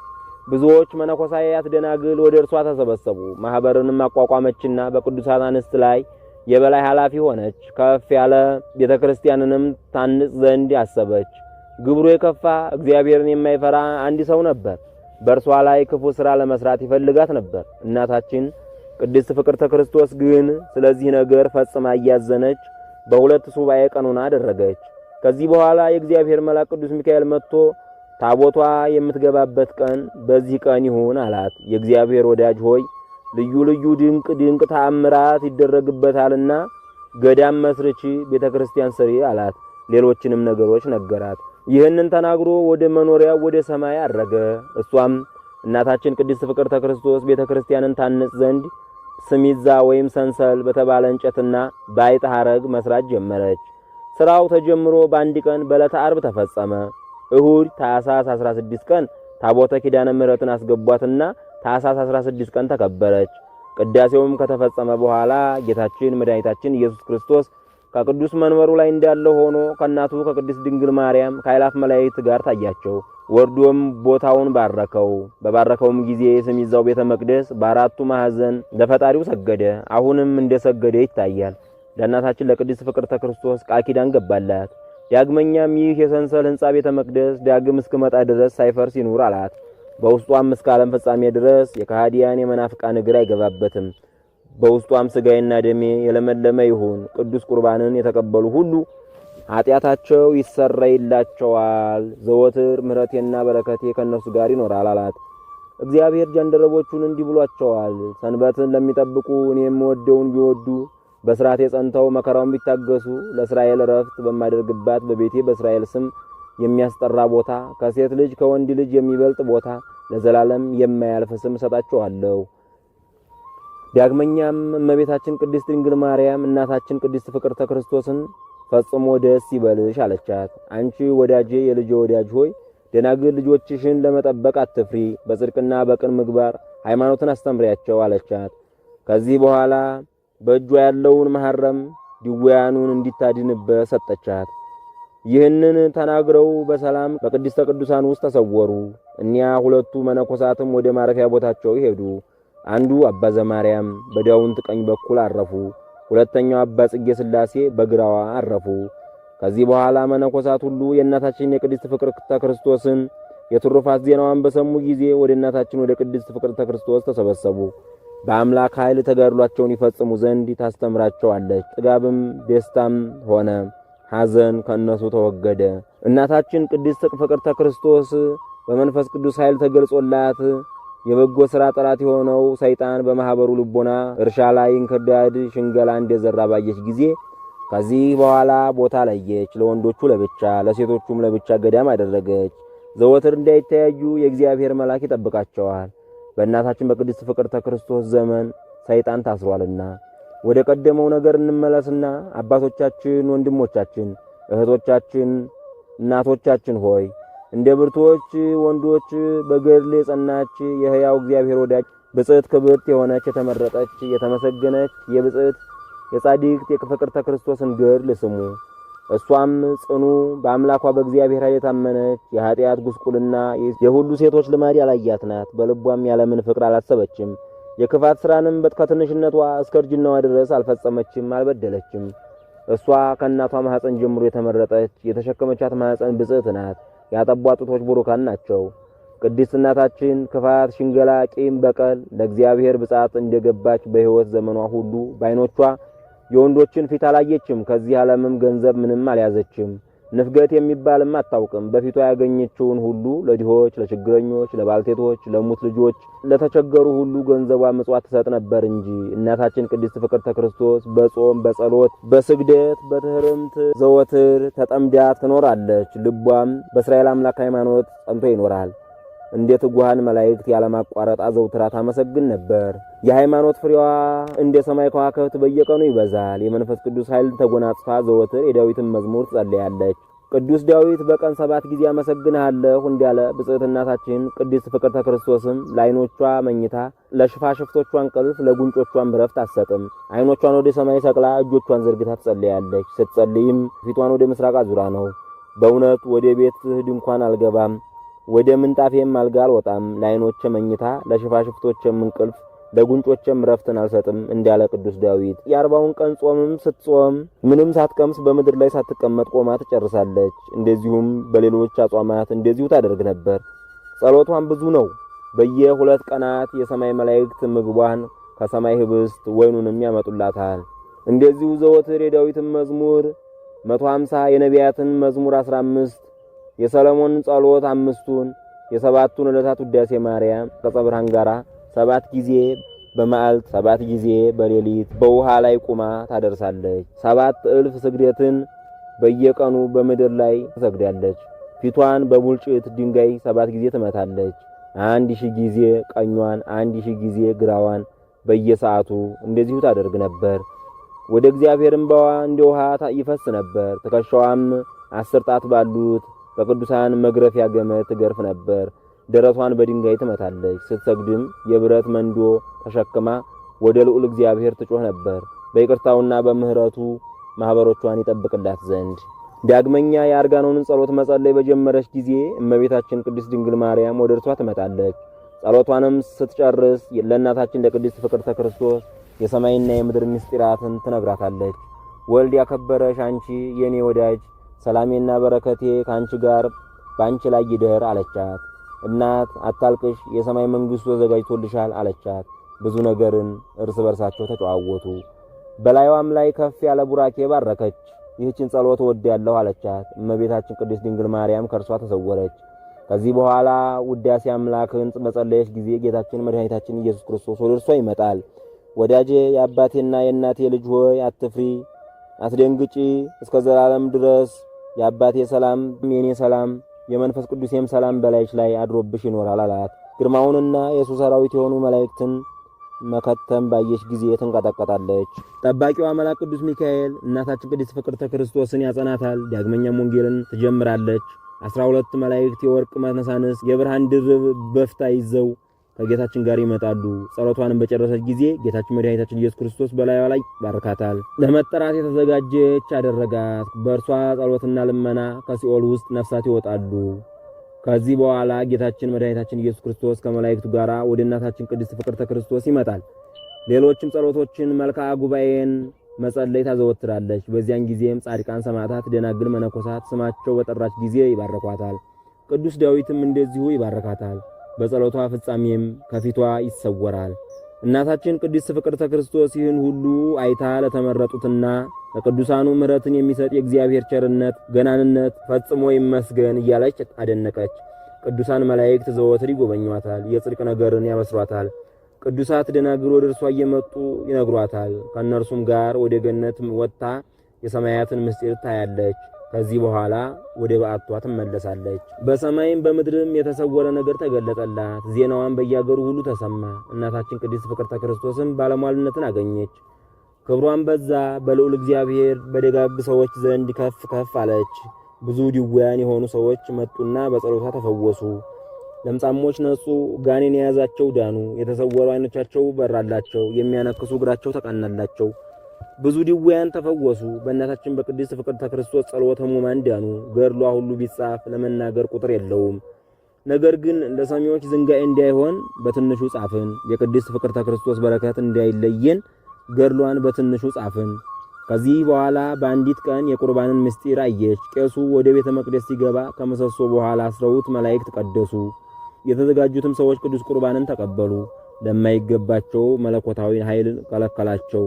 ብዙዎች መነኮሳያት ደናግል ወደ እርሷ ተሰበሰቡ። ማህበርንም አቋቋመችና በቅዱሳን አንስት ላይ የበላይ ኃላፊ ሆነች። ከፍ ያለ ቤተክርስቲያንንም ታንጽ ዘንድ አሰበች። ግብሩ የከፋ እግዚአብሔርን የማይፈራ አንድ ሰው ነበር። በእርሷ ላይ ክፉ ሥራ ለመስራት ይፈልጋት ነበር። እናታችን ቅድስት ፍቅርተ ክርስቶስ ግን ስለዚህ ነገር ፈጽማ እያዘነች በሁለት ሱባኤ ቀኑና አደረገች። ከዚህ በኋላ የእግዚአብሔር መልአክ ቅዱስ ሚካኤል መጥቶ ታቦቷ የምትገባበት ቀን በዚህ ቀን ይሁን አላት። የእግዚአብሔር ወዳጅ ሆይ ልዩ ልዩ ድንቅ ተአምራት ይደረግበታልና ገዳም መስርቺ፣ ቤተክርስቲያን ስሪ አላት። ሌሎችንም ነገሮች ነገራት። ይህንን ተናግሮ ወደ መኖሪያው ወደ ሰማይ አረገ። እሷም እናታችን ቅድስት ፍቅርተ ክርስቶስ ቤተክርስቲያንን ታንጽ ዘንድ ስሚዛ ወይም ሰንሰል በተባለ እንጨትና በአይጥ ሐረግ መስራት ጀመረች። ስራው ተጀምሮ በአንድ ቀን በዕለተ ዓርብ ተፈጸመ። እሁድ ታኅሳስ 16 ቀን ታቦተ ኪዳነ ምሕረትን አስገቧትና ታኅሳስ 16 ቀን ተከበረች። ቅዳሴውም ከተፈጸመ በኋላ ጌታችን መድኃኒታችን ኢየሱስ ክርስቶስ ከቅዱስ መንበሩ ላይ እንዳለ ሆኖ ከእናቱ ከቅድስት ድንግል ማርያም ከአእላፍ መላእክት ጋር ታያቸው። ወርዶም ቦታውን ባረከው። በባረከውም ጊዜ ስሚዛው ቤተ መቅደስ በአራቱ ማዕዘን ለፈጣሪው ሰገደ። አሁንም እንደሰገደ ይታያል። ለእናታችን ለቅድስት ፍቅርተ ክርስቶስ ቃል ኪዳን ገባላት። ዳግመኛም ይህ የሰንሰል ሕንጻ ቤተ መቅደስ ዳግም እስክመጣ ድረስ ሳይፈርስ ይኑር አላት። በውስጧም እስከ ዓለም ፍጻሜ ድረስ የከሃዲያን የመናፍቃን እግር አይገባበትም። በውስጧም ሥጋዬና ደሜ የለመለመ ይሁን። ቅዱስ ቁርባንን የተቀበሉ ሁሉ ኃጢአታቸው ይሰረይላቸዋል። ዘወትር ምሕረቴና በረከቴ ከእነሱ ጋር ይኖራል አላት። እግዚአብሔር ጃንደረቦቹን እንዲህ ብሏቸዋል። ሰንበትን ለሚጠብቁ እኔ የምወደውን ቢወዱ በሥርዓቴ ጸንተው መከራውን ቢታገሱ ለእስራኤል ዕረፍት በማደርግባት በቤቴ በእስራኤል ስም የሚያስጠራ ቦታ፣ ከሴት ልጅ ከወንድ ልጅ የሚበልጥ ቦታ፣ ለዘላለም የማያልፍ ስም እሰጣቸዋለሁ። ዳግመኛም እመቤታችን ቅድስት ድንግል ማርያም እናታችን ቅድስት ፍቅርተ ክርስቶስን ፈጽሞ ደስ ይበልሽ አለቻት። አንቺ ወዳጄ የልጄ ወዳጅ ሆይ ደናግል ልጆችሽን ለመጠበቅ አትፍሪ፣ በጽድቅና በቅን ምግባር ሃይማኖትን አስተምሪያቸው አለቻት። ከዚህ በኋላ በእጇ ያለውን መሐረም ድውያኑን እንዲታድንበት ሰጠቻት። ይህንን ተናግረው በሰላም በቅድስተ ቅዱሳን ውስጥ ተሰወሩ። እኒያ ሁለቱ መነኮሳትም ወደ ማረፊያ ቦታቸው ሄዱ። አንዱ አባ ዘማርያም በዳውንት ቀኝ በኩል አረፉ። ሁለተኛው አባ ጽጌ ሥላሴ በግራዋ አረፉ። ከዚህ በኋላ መነኮሳት ሁሉ የእናታችን የቅድስት ፍቅርተ ክርስቶስን የትሩፋት ዜናዋን በሰሙ ጊዜ ወደ እናታችን ወደ ቅድስት ፍቅርተ ክርስቶስ ተሰበሰቡ። በአምላክ ኃይል ተጋድሏቸውን ይፈጽሙ ዘንድ ታስተምራቸዋለች። ጥጋብም ደስታም ሆነ፣ ሐዘን ከእነሱ ተወገደ። እናታችን ቅድስት ፍቅርተ ክርስቶስ በመንፈስ ቅዱስ ኃይል ተገልጾላት የበጎ ሥራ ጠላት የሆነው ሰይጣን በማህበሩ ልቦና እርሻ ላይ እንክርዳድ ሽንገላ እንደዘራ ባየች ጊዜ ከዚህ በኋላ ቦታ ለየች። ለወንዶቹ ለብቻ ለሴቶቹም ለብቻ ገዳም አደረገች። ዘወትር እንዳይተያዩ የእግዚአብሔር መልአክ ይጠብቃቸዋል። በእናታችን በቅድስት ፍቅርተ ክርስቶስ ዘመን ሰይጣን ታስሯልና። ወደ ቀደመው ነገር እንመለስና አባቶቻችን፣ ወንድሞቻችን፣ እህቶቻችን፣ እናቶቻችን ሆይ እንደ ብርቶች ወንዶች በገድል የጸናች የሕያው እግዚአብሔር ወዳጅ ብጽዕት ክብርት የሆነች የተመረጠች የተመሰገነች የብጽዕት የጻድቅት የፍቅርተ ክርስቶስን ገድል ስሙ። እሷም ጽኑ በአምላኳ በእግዚአብሔር ኃይል የታመነች የኃጢአት ጉስቁልና የሁሉ ሴቶች ልማድ ያላያት ናት። በልቧም ያለምን ፍቅር አላሰበችም። የክፋት ሥራንም ከትንሽነቷ እስከ እርጅናዋ ድረስ አልፈጸመችም፣ አልበደለችም። እሷ ከእናቷ ማኅፀን ጀምሮ የተመረጠች የተሸከመቻት ማኅፀን ብጽዕት ናት። ያጠቧት ጡቶች ቡሩካን ናቸው። ቅድስት እናታችን ክፋት፣ ሽንገላ፣ ቂም፣ በቀል ለእግዚአብሔር ብጻት እንደገባች በሕይወት ዘመኗ ሁሉ በዓይኖቿ የወንዶችን ፊት አላየችም። ከዚህ ዓለምም ገንዘብ ምንም አልያዘችም። ንፍገት የሚባልም አታውቅም። በፊቷ ያገኘችውን ሁሉ ለድሆች፣ ለችግረኞች፣ ለባልቴቶች፣ ለሙት ልጆች፣ ለተቸገሩ ሁሉ ገንዘቧ ምጽዋት ትሰጥ ነበር እንጂ። እናታችን ቅድስት ፍቅርተ ክርስቶስ በጾም በጸሎት በስግደት በትህርምት ዘወትር ተጠምዳ ትኖራለች። ልቧም በእስራኤል አምላክ ሃይማኖት ጸንቶ ይኖራል። እንደ ትጉሃን መላእክት ያለማቋረጥ አዘውትራ ታመሰግን ነበር። የሃይማኖት ፍሬዋ እንደ ሰማይ ከዋክብት በየቀኑ ይበዛል። የመንፈስ ቅዱስ ኃይል ተጎናጽፋ ዘወትር የዳዊትን መዝሙር ጸልያለች። ቅዱስ ዳዊት በቀን 7 ጊዜ አመሰግንሃለሁ እንዳለ ብጽዕት እናታችን ቅድስት ፍቅርተ ክርስቶስም ለዓይኖቿ መኝታ፣ ለሽፋሽፍቶቿ እንቅልፍ፣ ለጉንጮቿም ረፍት አትሰጥም። ዓይኖቿን ወደ ሰማይ ሰቅላ እጆቿን ዘርግታ ትጸልያለች። ስትጸልይም ፊቷን ወደ ምስራቅ አዙራ ነው። በእውነት ወደ ቤትህ ድንኳን አልገባም፣ ወደ ምንጣፌም አልጋ አልወጣም። ለዓይኖቼ መኝታ፣ ለሽፋሽፍቶቼም እንቅልፍ፣ ለጉንጮቼም ረፍትን አልሰጥም እንዳለ ቅዱስ ዳዊት። የ40ውን ቀን ጾምም ስትጾም ምንም ሳትቀምስ በምድር ላይ ሳትቀመጥ ቆማ ትጨርሳለች። እንደዚሁም በሌሎች አጽዋማት እንደዚሁ ታደርግ ነበር። ጸሎቷን ብዙ ነው። በየ2 ቀናት የሰማይ መላእክት ምግቧን ከሰማይ ህብስት ወይኑንም ያመጡላታል። እንደዚሁ ዘወትር የዳዊትን መዝሙር 150፣ የነቢያትን መዝሙር 15፣ የሰሎሞንን ጸሎት 5ቱን፣ የ7ቱን ዕለታት ውዳሴ ማርያም ከጸብርሃን ጋራ 7 ጊዜ በመዓልት 7 ጊዜ በሌሊት በውሃ ላይ ቁማ ታደርሳለች። 7,000 ስግደትን በየቀኑ በምድር ላይ ትሰግዳለች። ፊቷን በቡልጭት ድንጋይ 7 ጊዜ ትመታለች። 1000 ጊዜ ቀኟን፣ 1000 ጊዜ ግራዋን በየሰዓቱ እንደዚሁ ታደርግ ነበር። ወደ እግዚአብሔር እንባዋ እንደ ውሃ ይፈስ ነበር። ትከሻዋም 10 ጣት ባሉት በቅዱሳን መግረፊያ ገመድ ትገርፍ ነበር። ደረቷን በድንጋይ ትመታለች። ስትሰግድም የብረት መንዶ ተሸክማ ወደ ልዑል እግዚአብሔር ትጮህ ነበር፣ በይቅርታውና በምህረቱ ማህበሮቿን ይጠብቅላት ዘንድ። ዳግመኛ የአርጋኖንን ጸሎት መጸለይ በጀመረች ጊዜ እመቤታችን ቅድስት ድንግል ማርያም ወደ እርሷ ትመጣለች። ጸሎቷንም ስትጨርስ ለእናታችን ለቅድስት ፍቅርተ ክርስቶስ የሰማይና የምድር ምስጢራትን ትነግራታለች። ወልድ ያከበረሽ አንቺ የኔ ወዳጅ፣ ሰላሜና በረከቴ ካንቺ ጋር ባንቺ ላይ ይደር አለቻት። እናት አታልቅሽ፣ የሰማይ መንግስቱ ተዘጋጅቶልሻል አለቻት። ብዙ ነገርን እርስ በርሳቸው ተጨዋወቱ። በላይዋም ላይ ከፍ ያለ ቡራኬ ባረከች። ይህችን ጸሎት ወድያለሁ አለቻት። እመቤታችን ቅድስት ድንግል ማርያም ከርሷ ተሰወረች። ከዚህ በኋላ ውዳሴ አምላክን በጸለየች ጊዜ ጌታችን መድኃኒታችን ኢየሱስ ክርስቶስ ወደ እርሷ ይመጣል። ወዳጄ የአባቴና የእናቴ ልጅ ሆይ አትፍሪ፣ አትደንግጪ። እስከ ዘላለም ድረስ የአባቴ ሰላም የኔ ሰላም የመንፈስ ቅዱስም ሰላም በላይሽ ላይ አድሮብሽ ይኖራል አላት። ግርማውንና የሱ ሰራዊት የሆኑ መላእክትን መከተም ባየሽ ጊዜ ትንቀጠቀጣለች። ጠባቂዋ መልአክ ቅዱስ ሚካኤል እናታችን ቅድስት ፍቅርተ ክርስቶስን ያጸናታል። ዳግመኛም ወንጌልን ትጀምራለች። 12 መላእክት የወርቅ መነሳንስ የብርሃን ድርብ በፍታ ይዘው ከጌታችን ጋር ይመጣሉ። ጸሎቷንም በጨረሰች ጊዜ ጌታችን መድኃኒታችን ኢየሱስ ክርስቶስ በላይዋ ላይ ባርካታል። ለመጠራት የተዘጋጀች አደረጋት። በእርሷ ጸሎትና ልመና ከሲኦል ውስጥ ነፍሳት ይወጣሉ። ከዚህ በኋላ ጌታችን መድኃኒታችን ኢየሱስ ክርስቶስ ከመላእክቱ ጋር ወደ እናታችን ቅድስት ፍቅርተ ክርስቶስ ይመጣል። ሌሎችም ጸሎቶችን መልክዓ ጉባኤን መጸለይ ታዘወትራለች። በዚያን ጊዜም ጻድቃን፣ ሰማዕታት፣ ደናግል፣ መነኮሳት ስማቸው በጠራች ጊዜ ይባረኳታል። ቅዱስ ዳዊትም እንደዚሁ ይባረካታል። በጸሎቷ ፍጻሜም ከፊቷ ይሰወራል። እናታችን ቅድስት ፍቅርተ ክርስቶስ ይህን ሁሉ አይታ ለተመረጡትና ለቅዱሳኑ ምሕረትን የሚሰጥ የእግዚአብሔር ቸርነት ገናንነት ፈጽሞ ይመስገን እያለች አደነቀች። ቅዱሳን መላእክት ዘወትር ይጎበኟታል፣ የጽድቅ ነገርን ያበስሯታል። ቅዱሳት ደናግል ወደ እርሷ እየመጡ ይነግሯታል። ከእነርሱም ጋር ወደ ገነት ወጥታ የሰማያትን ምስጢር ታያለች። ከዚህ በኋላ ወደ በዓቷ ትመለሳለች። በሰማይም በምድርም የተሰወረ ነገር ተገለጠላት። ዜናዋን በያገሩ ሁሉ ተሰማ። እናታችን ቅድስት ፍቅርተ ክርስቶስም ባለሟልነትን አገኘች። ክብሯን በዛ። በልዑል እግዚአብሔር በደጋግ ሰዎች ዘንድ ከፍ ከፍ አለች። ብዙ ድውያን የሆኑ ሰዎች መጡና በጸሎቷ ተፈወሱ። ለምጻሞች ነጹ፣ ጋኔን የያዛቸው ዳኑ፣ የተሰወሩ ዓይኖቻቸው በራላቸው፣ የሚያነክሱ እግራቸው ተቃናላቸው። ብዙ ድውያን ተፈወሱ። በእናታችን በቅድስት ፍቅርተ ክርስቶስ ጸሎተ ሕሙማን ዳኑ። ገድሏ ሁሉ ቢጻፍ ለመናገር ቁጥር የለውም። ነገር ግን ለሰሚዎች ዝንጋኤ እንዳይሆን በትንሹ ጻፍን። የቅድስት ፍቅርተ ክርስቶስ በረከት እንዳይለየን ገድሏን በትንሹ ጻፍን። ከዚህ በኋላ በአንዲት ቀን የቁርባንን ምስጢር አየች። ቄሱ ወደ ቤተ መቅደስ ሲገባ ከምሰሶ በኋላ አስረውት መላእክት ቀደሱ። የተዘጋጁትም ሰዎች ቅዱስ ቁርባንን ተቀበሉ። ለማይገባቸው መለኮታዊ ኃይል ከለከላቸው።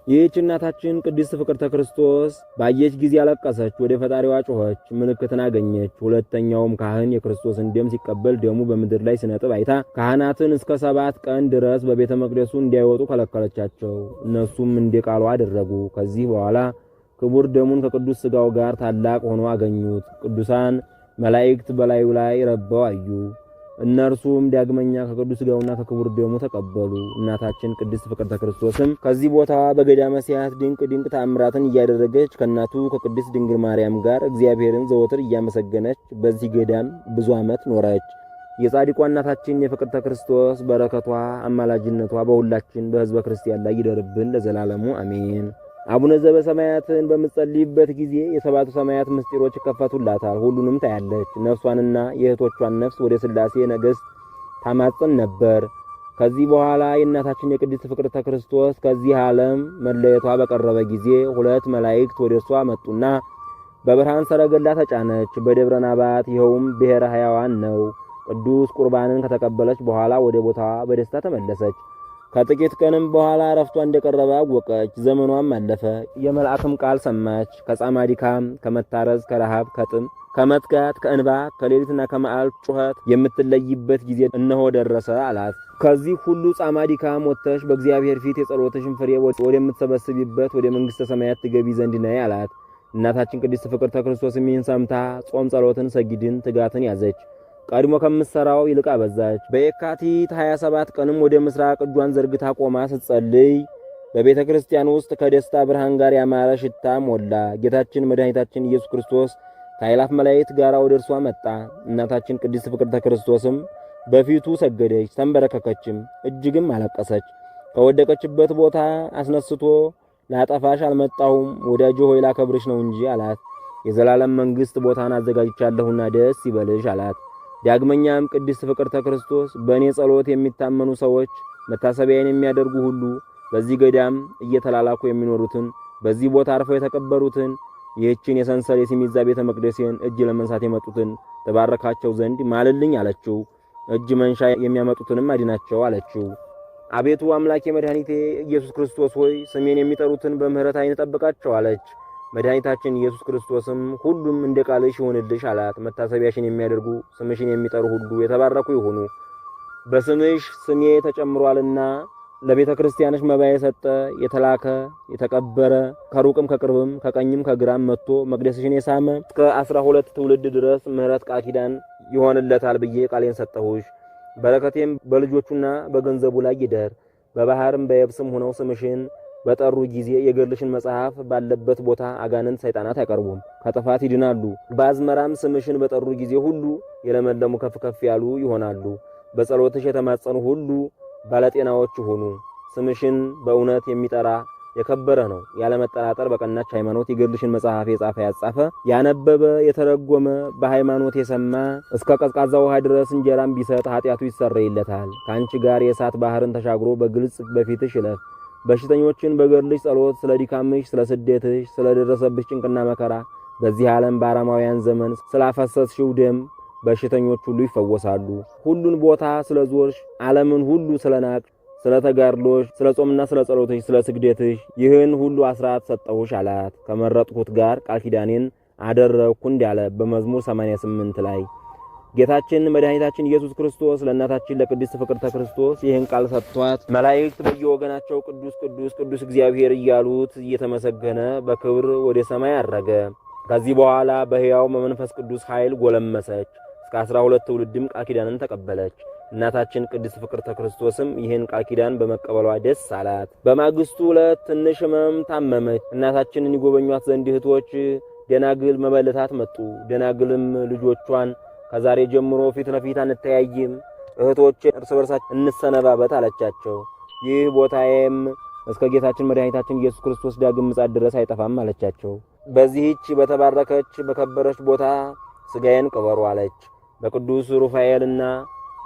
ይህች እናታችን ቅድስት ፍቅርተ ክርስቶስ ባየች ጊዜ አለቀሰች፣ ወደ ፈጣሪዋ ጮኸች፣ ምልክትን አገኘች። ሁለተኛውም ካህን የክርስቶስን ደም ሲቀበል ደሙ በምድር ላይ ሲነጥብ አይታ ካህናትን እስከ 7 ቀን ድረስ በቤተ መቅደሱ እንዳይወጡ ከለከለቻቸው። እነሱም እንደ ቃሉ አደረጉ። ከዚህ በኋላ ክቡር ደሙን ከቅዱስ ሥጋው ጋር ታላቅ ሆኖ አገኙት። ቅዱሳን መላእክት በላዩ ላይ ረበው አዩ። እነርሱም ዳግመኛ ከቅዱስ ሥጋውና ከክቡር ደሙ ተቀበሉ። እናታችን ቅድስት ፍቅርተ ክርስቶስም ከዚህ ቦታ በገዳመ ሲያት ድንቅ ተአምራትን እያደረገች ከእናቱ ከቅድስት ድንግል ማርያም ጋር እግዚአብሔርን ዘወትር እያመሰገነች በዚህ ገዳም ብዙ ዓመት ኖረች። የጻድቋ እናታችን የፍቅርተ ክርስቶስ በረከቷ አማላጅነቷ በሁላችን በሕዝበ ክርስቲያን ላይ ይደርብን ለዘላለሙ አሜን። አቡነ ዘበሰማያትን በምትጸልይበት ጊዜ የሰባቱ ሰማያት ምስጢሮች ይከፈቱላታል። ሁሉንም ታያለች። ነፍሷንና የእህቶቿን ነፍስ ወደ ሥላሴ ነገሥት ታማጽን ነበር። ከዚህ በኋላ የእናታችን የቅድስት ፍቅርተ ክርስቶስ ከዚህ ዓለም መለየቷ በቀረበ ጊዜ 2 መላእክት ወደ እርሷ መጡና በብርሃን ሰረገላ ተጫነች። በደብረ ናባት ይኸውም ብሔረ ሕያዋን ነው። ቅዱስ ቁርባንን ከተቀበለች በኋላ ወደ ቦታዋ በደስታ ተመለሰች። ከጥቂት ቀንም በኋላ ዕረፍቷ እንደቀረበ አወቀች። ዘመኗም አለፈ። የመልአክም ቃል ሰማች። ከጻማ ድካም፣ ከመታረዝ፣ ከረሃብ፣ ከጥም፣ ከመትጋት፣ ከእንባ፣ ከሌሊትና ከመዓልት ጩኸት የምትለይበት ጊዜ እነሆ ደረሰ አላት። ከዚህ ሁሉ ጻማ ድካም ወጥተሽ በእግዚአብሔር ፊት የጸሎትሽን ፍሬ ወደምትሰበስቢበት ወደ መንግሥተ ሰማያት ትገቢ ዘንድ ነይ አላት። እናታችን ቅድስት ፍቅርተ ክርስቶስም ይህን ሰምታ ጾም፣ ጸሎትን፣ ሰጊድን፣ ትጋትን ያዘች። ቀድሞ ከምትሰራው ይልቅ አበዛች። በየካቲት 27 ቀንም ወደ ምስራቅ እጇን ዘርግታ ቆማ ስትጸልይ በቤተ ክርስቲያን ውስጥ ከደስታ ብርሃን ጋር ያማረ ሽታ ሞላ። ጌታችን መድኃኒታችን ኢየሱስ ክርስቶስ ከኃይላት መላእክት ጋር ወደ እርሷ መጣ። እናታችን ቅድስት ፍቅርተ ክርስቶስም በፊቱ ሰገደች፣ ተንበረከከችም፣ እጅግም አለቀሰች። ከወደቀችበት ቦታ አስነስቶ ላጠፋሽ አልመጣሁም ወዳጄ ሆይ ላከብርሽ ነው እንጂ አላት። የዘላለም መንግሥት ቦታን አዘጋጅቻለሁና ደስ ይበልሽ አላት። ዳግመኛም ቅድስት ፍቅርተ ክርስቶስ በእኔ ጸሎት የሚታመኑ ሰዎች መታሰቢያን የሚያደርጉ ሁሉ በዚህ ገዳም እየተላላኩ የሚኖሩትን በዚህ ቦታ አርፈው የተቀበሩትን ይህችን የሰንሰል የሲሚዛ ቤተ መቅደሴን እጅ ለመንሳት የመጡትን ተባረካቸው ዘንድ ማልልኝ አለችው። እጅ መንሻ የሚያመጡትንም አድናቸው አለችው። አቤቱ አምላኬ መድኃኒቴ ኢየሱስ ክርስቶስ ሆይ ስሜን የሚጠሩትን በምህረት ዓይን ጠብቃቸው አለች። መድኃኒታችን ኢየሱስ ክርስቶስም ሁሉም እንደ ቃልሽ ይሁንልሽ አላት። መታሰቢያሽን የሚያደርጉ ስምሽን የሚጠሩ ሁሉ የተባረኩ ይሁኑ። በስምሽ ስሜ ተጨምሯልና ለቤተ ክርስቲያንሽ መባ የሰጠ የተላከ የተቀበረ ከሩቅም ከቅርብም ከቀኝም ከግራም መጥቶ መቅደስሽን የሳመ እስከ 12 ትውልድ ድረስ ምህረት ቃል ኪዳን ይሆንለታል ብዬ ቃሌን ሰጠሁሽ። በረከቴም በልጆቹና በገንዘቡ ላይ ይደር። በባህርም በየብስም ሆነው ስምሽን በጠሩ ጊዜ የገድልሽን መጽሐፍ ባለበት ቦታ አጋንንት ሰይጣናት አይቀርቡም፣ ከጥፋት ይድናሉ። በአዝመራም ስምሽን በጠሩ ጊዜ ሁሉ የለመለሙ ከፍ ከፍ ያሉ ይሆናሉ። በጸሎትሽ የተማጸኑ ሁሉ ባለጤናዎች ይሁኑ። ስምሽን በእውነት የሚጠራ የከበረ ነው። ያለ መጠራጠር በቀናች ሃይማኖት የገድልሽን መጽሐፍ የጻፈ ያጻፈ ያነበበ የተረጎመ በሃይማኖት የሰማ እስከ ቀዝቃዛ ውሃ ድረስ እንጀራም ቢሰጥ ኃጢአቱ ይሰረይለታል። ከአንቺ ጋር የእሳት ባህርን ተሻግሮ በግልጽ በፊትሽ ይለፍ። በሽተኞችን በገድልሽ ጸሎት ስለ ድካምሽ፣ ስለ ስደትሽ፣ ስለ ደረሰብሽ ጭንቅና መከራ በዚህ ዓለም በአረማውያን ዘመን ስላፈሰስሽው ደም በሽተኞች ሁሉ ይፈወሳሉ። ሁሉን ቦታ ስለ ዞርሽ፣ ዓለምን ሁሉ ስለ ናቅሽ፣ ስለ ተጋድሎሽ፣ ስለ ጾምና ስለ ጸሎትሽ፣ ስለ ስግደትሽ ይህን ሁሉ አስራት ሰጠሁሽ አላት። ከመረጥኩት ጋር ቃል ኪዳኔን አደረግኩ እንዳለ በመዝሙር 88 ላይ ጌታችን መድኃኒታችን ኢየሱስ ክርስቶስ ለእናታችን ለቅድስት ፍቅርተ ክርስቶስ ይህን ቃል ሰጥቷት መላእክት በየወገናቸው ቅዱስ ቅዱስ ቅዱስ እግዚአብሔር እያሉት እየተመሰገነ በክብር ወደ ሰማይ አረገ። ከዚህ በኋላ በሕያው በመንፈስ ቅዱስ ኃይል ጎለመሰች። እስከ 12 ትውልድም ቃል ኪዳንን ተቀበለች። እናታችን ቅድስት ፍቅርተ ክርስቶስም ይህን ቃል ኪዳን በመቀበሏ ደስ አላት። በማግስቱ ዕለት ትንሽ ሕመም ታመመች። እናታችንን ይጎበኟት ዘንድ እህቶች ደናግል መበለታት መጡ። ደናግልም ልጆቿን ከዛሬ ጀምሮ ፊት ለፊት አንተያይም፣ እህቶቼ እርስ በርሳችን እንሰነባበት አለቻቸው። ይህ ቦታዬም እስከ ጌታችን መድኃኒታችን ኢየሱስ ክርስቶስ ዳግም ምጽአት ድረስ አይጠፋም አለቻቸው። በዚህች በተባረከች በከበረች ቦታ ሥጋዬን ቅበሩ አለች። በቅዱስ ሩፋኤልና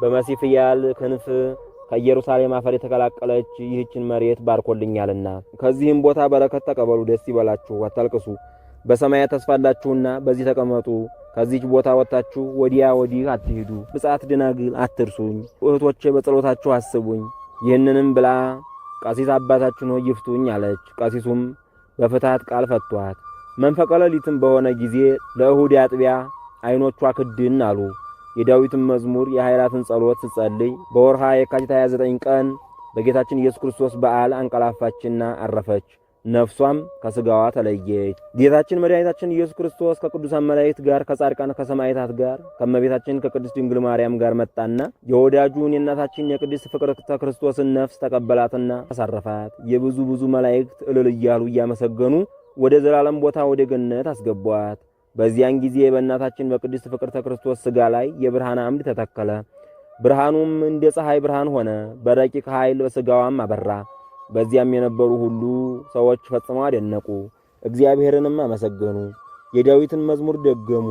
በመሲፍያል ክንፍ ከኢየሩሳሌም አፈር የተቀላቀለች ይህችን መሬት ባርኮልኛልና ከዚህም ቦታ በረከት ተቀበሉ። ደስ ይበላችሁ፣ አታልቅሱ። በሰማያት ተስፋላችሁና በዚህ ተቀመጡ። ከዚህች ቦታ ወጣችሁ ወዲያ ወዲህ አትሂዱ። ብጻት ደናግል አትርሱኝ፣ እህቶቼ በጸሎታችሁ አስቡኝ። ይህንንም ብላ ቀሲስ አባታችን ሆይ ይፍቱኝ አለች። ቀሲሱም በፍትሐት ቃል ፈቷት። መንፈቀ ሌሊትም በሆነ ጊዜ ለእሁድ አጥቢያ ዓይኖቿ ክድን አሉ። የዳዊትን መዝሙር የኃይላትን ጸሎት ስትጸልይ በወርሃ የካቲት 29 ቀን በጌታችን ኢየሱስ ክርስቶስ በዓል አንቀላፋችና አረፈች። ነፍሷም ከሥጋዋ ተለየች። ጌታችን መድኃኒታችን ኢየሱስ ክርስቶስ ከቅዱሳን መላእክት ጋር ከጻድቃን ከሰማዕታት ጋር ከእመቤታችን ከቅድስት ድንግል ማርያም ጋር መጣና የወዳጁን የእናታችን የቅድስት ፍቅርተ ክርስቶስን ነፍስ ተቀበላትና አሳረፋት። የብዙ መላእክት እልል እያሉ እያመሰገኑ ወደ ዘላለም ቦታ ወደ ገነት አስገቧት። በዚያን ጊዜ በእናታችን በቅድስት ፍቅርተ ክርስቶስ ሥጋ ላይ የብርሃን አምድ ተተከለ። ብርሃኑም እንደ ፀሐይ ብርሃን ሆነ፣ በረቂቅ ኃይል በሥጋዋም አበራ። በዚያም የነበሩ ሁሉ ሰዎች ፈጽመው አደነቁ፣ እግዚአብሔርንም አመሰገኑ፣ የዳዊትን መዝሙር ደገሙ።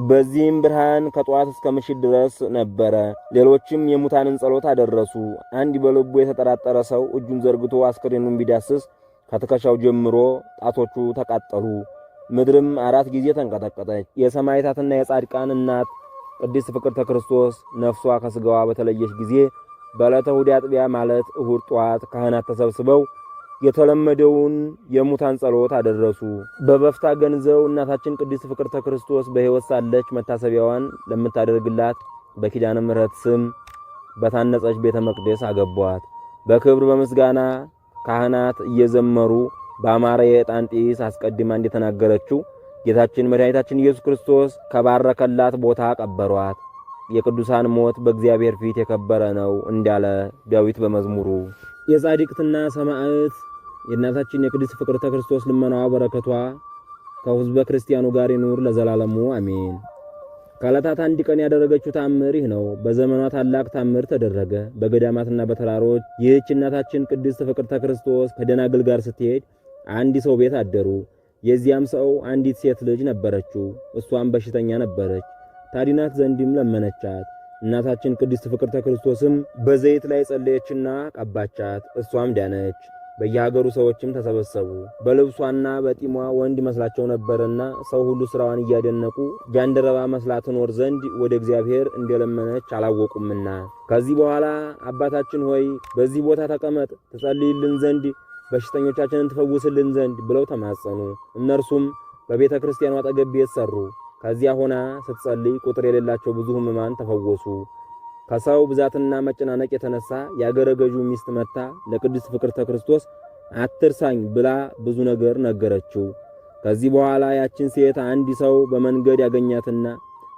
በዚህም ብርሃን ከጠዋት እስከ ምሽት ድረስ ነበረ። ሌሎችም የሙታንን ጸሎት አደረሱ። አንድ በልቡ የተጠራጠረ ሰው እጁን ዘርግቶ አስከሬኑን ቢዳስስ ከትከሻው ጀምሮ ጣቶቹ ተቃጠሉ። ምድርም 4 ጊዜ ተንቀጠቀጠች። የሰማዕታትና የጻድቃን እናት ቅድስት ፍቅርተ ክርስቶስ ነፍሷ ከሥጋዋ በተለየች ጊዜ በዕለተ እሑድ አጥቢያ ማለት እሁድ ጠዋት ካህናት ተሰብስበው የተለመደውን የሙታን ጸሎት አደረሱ። በበፍታ ገንዘው እናታችን ቅድስት ፍቅርተ ክርስቶስ በሕይወት ሳለች መታሰቢያዋን ለምታደርግላት በኪዳነ ምሕረት ስም በታነጸች ቤተ መቅደስ አገቧት። በክብር በምስጋና ካህናት እየዘመሩ በአማረ የዕጣን ጢስ አስቀድማ እንደተናገረችው ጌታችን መድኃኒታችን ኢየሱስ ክርስቶስ ከባረከላት ቦታ ቀበሯት። የቅዱሳን ሞት በእግዚአብሔር ፊት የከበረ ነው እንዳለ ዳዊት በመዝሙሩ። የጻድቅትና ሰማዕት የእናታችን የቅድስት ፍቅርተ ክርስቶስ ልመናዋ በረከቷ ከሕዝበ ክርስቲያኑ ጋር ይኑር ለዘላለሙ አሜን። ከዕለታት አንድ ቀን ያደረገችው ታምር ይህ ነው። በዘመኗ ታላቅ ታምር ተደረገ። በገዳማትና በተራሮች ይህች እናታችን ቅድስት ፍቅርተ ክርስቶስ ከደናግል ጋር ስትሄድ አንድ ሰው ቤት አደሩ። የዚያም ሰው አንዲት ሴት ልጅ ነበረችው። እሷም በሽተኛ ነበረች። ታዲናት ዘንድም ለመነቻት። እናታችን ቅድስት ፍቅርተ ክርስቶስም በዘይት ላይ ጸለየችና ቀባቻት። እሷም ዳነች። በየሀገሩ ሰዎችም ተሰበሰቡ። በልብሷና በጢሟ ወንድ መስላቸው ነበርና ሰው ሁሉ ስራዋን እያደነቁ ጃንደረባ መስላ ትኖር ዘንድ ወደ እግዚአብሔር እንደለመነች አላወቁምና። ከዚህ በኋላ አባታችን ሆይ በዚህ ቦታ ተቀመጥ፣ ትጸልይልን ዘንድ በሽተኞቻችንን ትፈውስልን ዘንድ ብለው ተማጸኑ። እነርሱም በቤተ ክርስቲያኗ አጠገብ ቤት ሰሩ። ከዚያ ሆና ስትጸልይ ቁጥር የሌላቸው ብዙ ሕሙማን ተፈወሱ። ከሰው ብዛትና መጨናነቅ የተነሳ ያገረ ገዡ ሚስት መታ ለቅድስት ፍቅርተ ክርስቶስ አትርሳኝ ብላ ብዙ ነገር ነገረችው። ከዚህ በኋላ ያችን ሴት አንድ ሰው በመንገድ ያገኛትና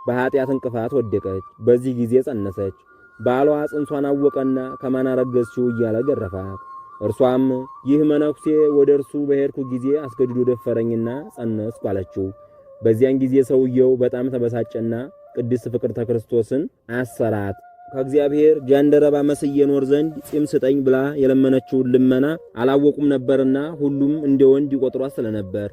በኃጢአት እንቅፋት ወደቀች። በዚህ ጊዜ ጸነሰች። ባሏ ጽንሷን አወቀና ከማን አረገዝሽው እያለ ገረፋት። እርሷም ይህ መነኩሴ ወደ እርሱ በሄድኩ ጊዜ አስገድዶ ደፈረኝና ጸነስኩ አለችው። በዚያን ጊዜ ሰውየው በጣም ተበሳጨና ቅድስት ፍቅርተ ክርስቶስን አሰራት። ከእግዚአብሔር ጃንደረባ መስዬ ኖር ዘንድ ጺም ስጠኝ ብላ የለመነችውን ልመና አላወቁም ነበርና ሁሉም እንደ ወንድ ይቆጥሯት ስለነበር።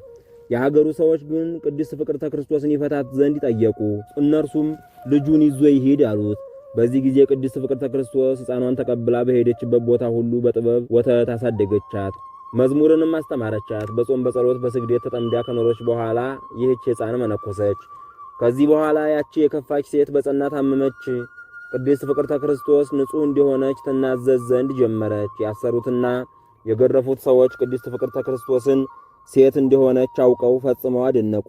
የሀገሩ ሰዎች ግን ቅድስት ፍቅርተ ክርስቶስን ይፈታት ዘንድ ጠየቁ። እነርሱም ልጁን ይዞ ይሂድ አሉት። በዚህ ጊዜ ቅድስት ፍቅርተ ክርስቶስ ሕፃኗን ተቀብላ በሄደችበት ቦታ ሁሉ በጥበብ ወተት አሳደገቻት፣ መዝሙርንም አስተማረቻት። በጾም በጸሎት በስግደት ተጠምዳ ከኖረች በኋላ ይህች ሕፃን መነኮሰች። ከዚህ በኋላ ያቺ የከፋች ሴት በጸና ታመመች። ቅድስት ፍቅርተ ክርስቶስ ንጹሕ እንደሆነች ትናዘዝ ዘንድ ጀመረች። ያሰሩትና የገረፉት ሰዎች ቅድስት ፍቅርተ ክርስቶስን ሴት እንደሆነች አውቀው ፈጽመው አደነቁ።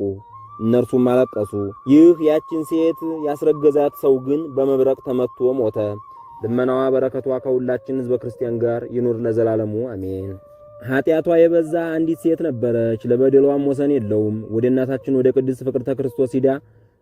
እነርሱም አለቀሱ። ይህ ያችን ሴት ያስረገዛት ሰው ግን በመብረቅ ተመትቶ ሞተ። ልመናዋ በረከቷ ከሁላችን ሕዝበ ክርስቲያን ጋር ይኑር ለዘላለሙ አሜን። ኃጢአቷ የበዛ አንዲት ሴት ነበረች። ለበደሏም ወሰን የለውም። ወደ እናታችን ወደ ቅድስት ፍቅርተ ክርስቶስ ሂዳ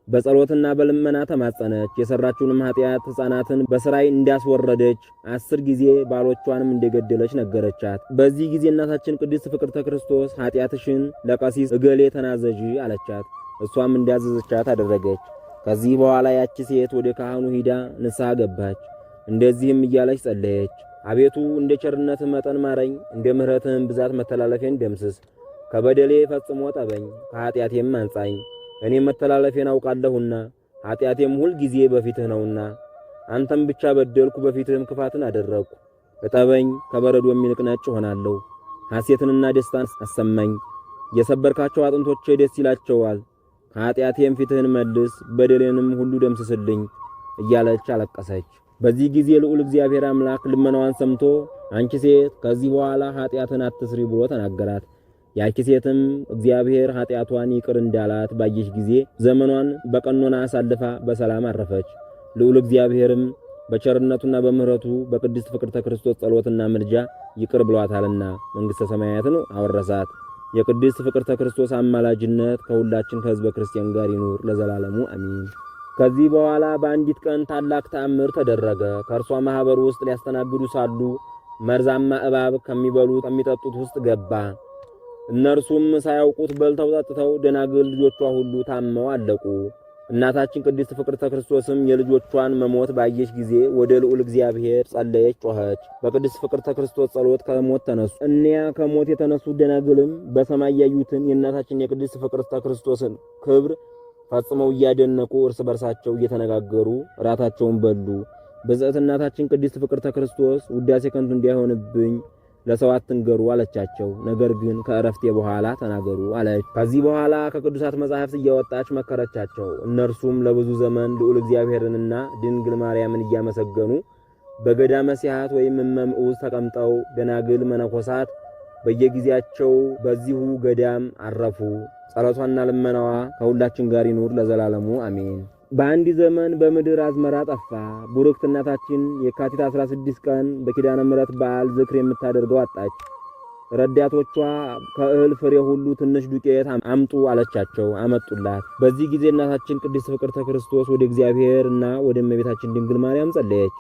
በጸሎትና በልመና ተማጸነች። የሰራችውንም ኃጢአት ሕፃናትን በስራይ እንዳስወረደች 10 ጊዜ ባሎቿንም እንደገደለች ነገረቻት። በዚህ ጊዜ እናታችን ቅድስት ፍቅርተ ክርስቶስ ኃጢአትሽን ለቀሲስ እገሌ ተናዘዥ አለቻት። እሷም እንዳዘዘቻት አደረገች። ከዚህ በኋላ ያቺ ሴት ወደ ካህኑ ሂዳ ንስሐ ገባች። እንደዚህም እያለች ጸለየች። አቤቱ እንደ ቸርነትህ መጠን ማረኝ፣ እንደ ምሕረትህም ብዛት መተላለፌን ደምስስ። ከበደሌ ፈጽሞ ጠበኝ፣ ከኃጢአቴም አንጻኝ። እኔ መተላለፌን አውቃለሁና ኃጢአቴም ሁል ጊዜ በፊትህ ነውና። አንተም ብቻ በደልኩ፣ በፊትህም ክፋትን አደረግኩ። እጠበኝ፣ ከበረዶ የሚልቅ ነጭ ሆናለሁ። ሐሴትንና ደስታን አሰማኝ። የሰበርካቸው አጥንቶቼ ደስ ይላቸዋል። ከኃጢአቴም ፊትህን መልስ፣ በደሌንም ሁሉ ደምስስልኝ እያለች አለቀሰች። በዚህ ጊዜ ልዑል እግዚአብሔር አምላክ ልመናዋን ሰምቶ አንቺ ሴት ከዚህ በኋላ ኃጢአትን አትስሪ ብሎ ተናገራት። ያቺ ሴትም እግዚአብሔር ኃጢአቷን ይቅር እንዳላት ባየች ጊዜ ዘመኗን በቀኖና አሳልፋ በሰላም አረፈች። ልዑል እግዚአብሔርም በቸርነቱና በምሕረቱ በቅድስት ፍቅርተ ክርስቶስ ጸሎትና ምልጃ ይቅር ብሏታልና መንግሥተ ሰማያትን አወረሳት። የቅድስት ፍቅርተ ክርስቶስ አማላጅነት ከሁላችን ከሕዝበ ክርስቲያን ጋር ይኑር ለዘላለሙ አሚን። ከዚህ በኋላ በአንዲት ቀን ታላቅ ተአምር ተደረገ። ከእርሷ ማኅበር ውስጥ ሊያስተናግዱ ሳሉ መርዛማ እባብ ከሚበሉት ከሚጠጡት ውስጥ ገባ። እነርሱም ሳያውቁት በልተው ጠጥተው ደናግል ልጆቿ ሁሉ ታመው አለቁ። እናታችን ቅድስት ፍቅርተ ክርስቶስም የልጆቿን መሞት ባየች ጊዜ ወደ ልዑል እግዚአብሔር ጸለየች፣ ጮኸች። በቅድስት ፍቅርተ ክርስቶስ ጸሎት ከሞት ተነሱ። እኒያ ከሞት የተነሱ ደናግልም በሰማይ ያዩትን የእናታችን የቅድስት ፍቅርተ ክርስቶስን ክብር ፈጽመው እያደነቁ እርስ በርሳቸው እየተነጋገሩ ራታቸውን በሉ። በጽዕት እናታችን ቅድስት ፍቅርተ ክርስቶስ ውዳሴ ከንቱ እንዳይሆንብኝ ለሰው አትንገሩ አለቻቸው። ነገር ግን ከእረፍቴ በኋላ ተናገሩ አለች። ከዚህ በኋላ ከቅዱሳት መጻሕፍት እያወጣች መከረቻቸው። እነርሱም ለብዙ ዘመን ልዑል እግዚአብሔርንና ድንግል ማርያምን እያመሰገኑ በገዳመ ሲሐት ወይም እመምዑዝ ተቀምጠው ደናግል መነኮሳት በየጊዜያቸው በዚሁ ገዳም አረፉ። ጸሎቷና ልመናዋ ከሁላችን ጋር ይኑር ለዘላለሙ አሜን። በአንድ ዘመን በምድር አዝመራ ጠፋ። ቡርክት እናታችን የካቲት 16 ቀን በኪዳነ ምሕረት በዓል ዝክር የምታደርገው አጣች። ረዳቶቿ ከእህል ፍሬ ሁሉ ትንሽ ዱቄት አምጡ አለቻቸው። አመጡላት። በዚህ ጊዜ እናታችን ቅድስት ፍቅርተ ክርስቶስ ወደ እግዚአብሔርና ወደ እመቤታችን ድንግል ማርያም ጸለየች።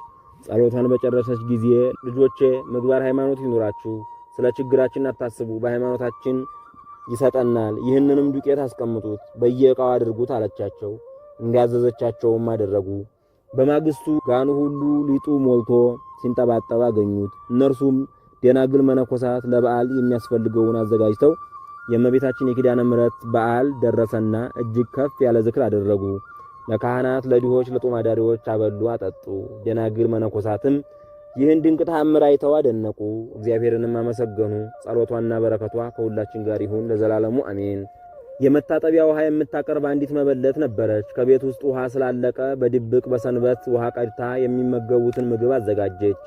ጸሎቷን በጨረሰች ጊዜ ልጆቼ ምግባር ሃይማኖት ይኑራችሁ፣ ስለ ችግራችን አታስቡ፣ በሃይማኖታችን ይሰጠናል። ይህንንም ዱቄት አስቀምጡት፣ በየዕቃው አድርጉት አለቻቸው። እንዲያዘዘቻቸውም አደረጉ። በማግስቱ ጋኑ ሁሉ ሊጡ ሞልቶ ሲንጠባጠብ አገኙት። እነርሱም ደናግል መነኮሳት ለበዓል የሚያስፈልገውን አዘጋጅተው የእመቤታችን የኪዳነ ምሕረት በዓል ደረሰና እጅግ ከፍ ያለ ዝክር አደረጉ። ለካህናት፣ ለድሆች፣ ለጦም አዳሪዎች አበሉ፣ አጠጡ። ደናግል መነኮሳትም ይህን ድንቅ ተአምር አይተው አደነቁ፣ እግዚአብሔርንም አመሰገኑ። ጸሎቷና በረከቷ ከሁላችን ጋር ይሁን ለዘላለሙ አሜን። የመታጠቢያ ውሃ የምታቀርብ አንዲት መበለት ነበረች። ከቤት ውስጥ ውሃ ስላለቀ በድብቅ በሰንበት ውሃ ቀድታ የሚመገቡትን ምግብ አዘጋጀች።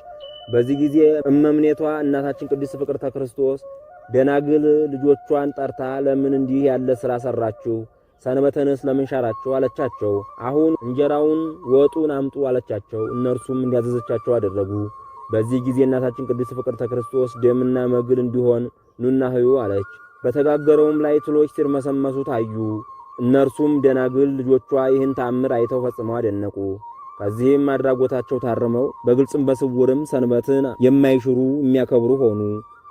በዚህ ጊዜ እመምኔቷ እናታችን ቅድስት ፍቅርተ ክርስቶስ ደናግል ልጆቿን ጠርታ ለምን እንዲህ ያለ ሥራ ሠራችሁ? ሰንበትንስ ለምን ሻራችሁ? አለቻቸው። አሁን እንጀራውን ወጡን አምጡ አለቻቸው። እነርሱም እንዲያዘዘቻቸው አደረጉ። በዚህ ጊዜ እናታችን ቅድስት ፍቅርተ ክርስቶስ ደምና መግል እንዲሆን ኑና ህዩ አለች። በተጋገረውም ላይ ትሎች ሲርመሰመሱ ታዩ። እነርሱም ደናግል ልጆቿ ይህን ተአምር አይተው ፈጽመው አደነቁ። ከዚህም አድራጎታቸው ታርመው በግልጽም በስውርም ሰንበትን የማይሽሩ የሚያከብሩ ሆኑ።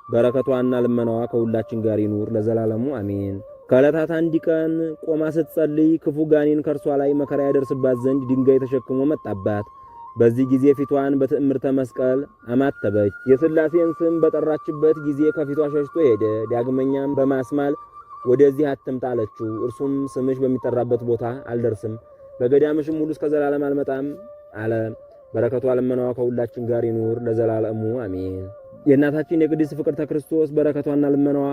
በረከቷና ልመናዋ ከሁላችን ጋር ይኑር ለዘላለሙ አሜን። ከዕለታት አንድ ቀን ቆማ ስትጸልይ ክፉ ጋኔን ከእርሷ ላይ መከራ ያደርስባት ዘንድ ድንጋይ ተሸክሞ መጣባት። በዚህ ጊዜ ፊቷን በትዕምርተ መስቀል አማተበች። የሥላሴን ስም በጠራችበት ጊዜ ከፊቷ ሸሽቶ ሄደ። ዳግመኛም በማስማል ወደዚህ አትምጣ አለችው። እርሱም ስምሽ በሚጠራበት ቦታ አልደርስም፣ በገዳምሽም ሁሉ እስከ ዘላለም አልመጣም አለ። በረከቷ ልመናዋ ከሁላችን ጋር ይኑር ለዘላለሙ አሜን። የእናታችን የቅድስት ፍቅርተ ክርስቶስ በረከቷና ልመናዋ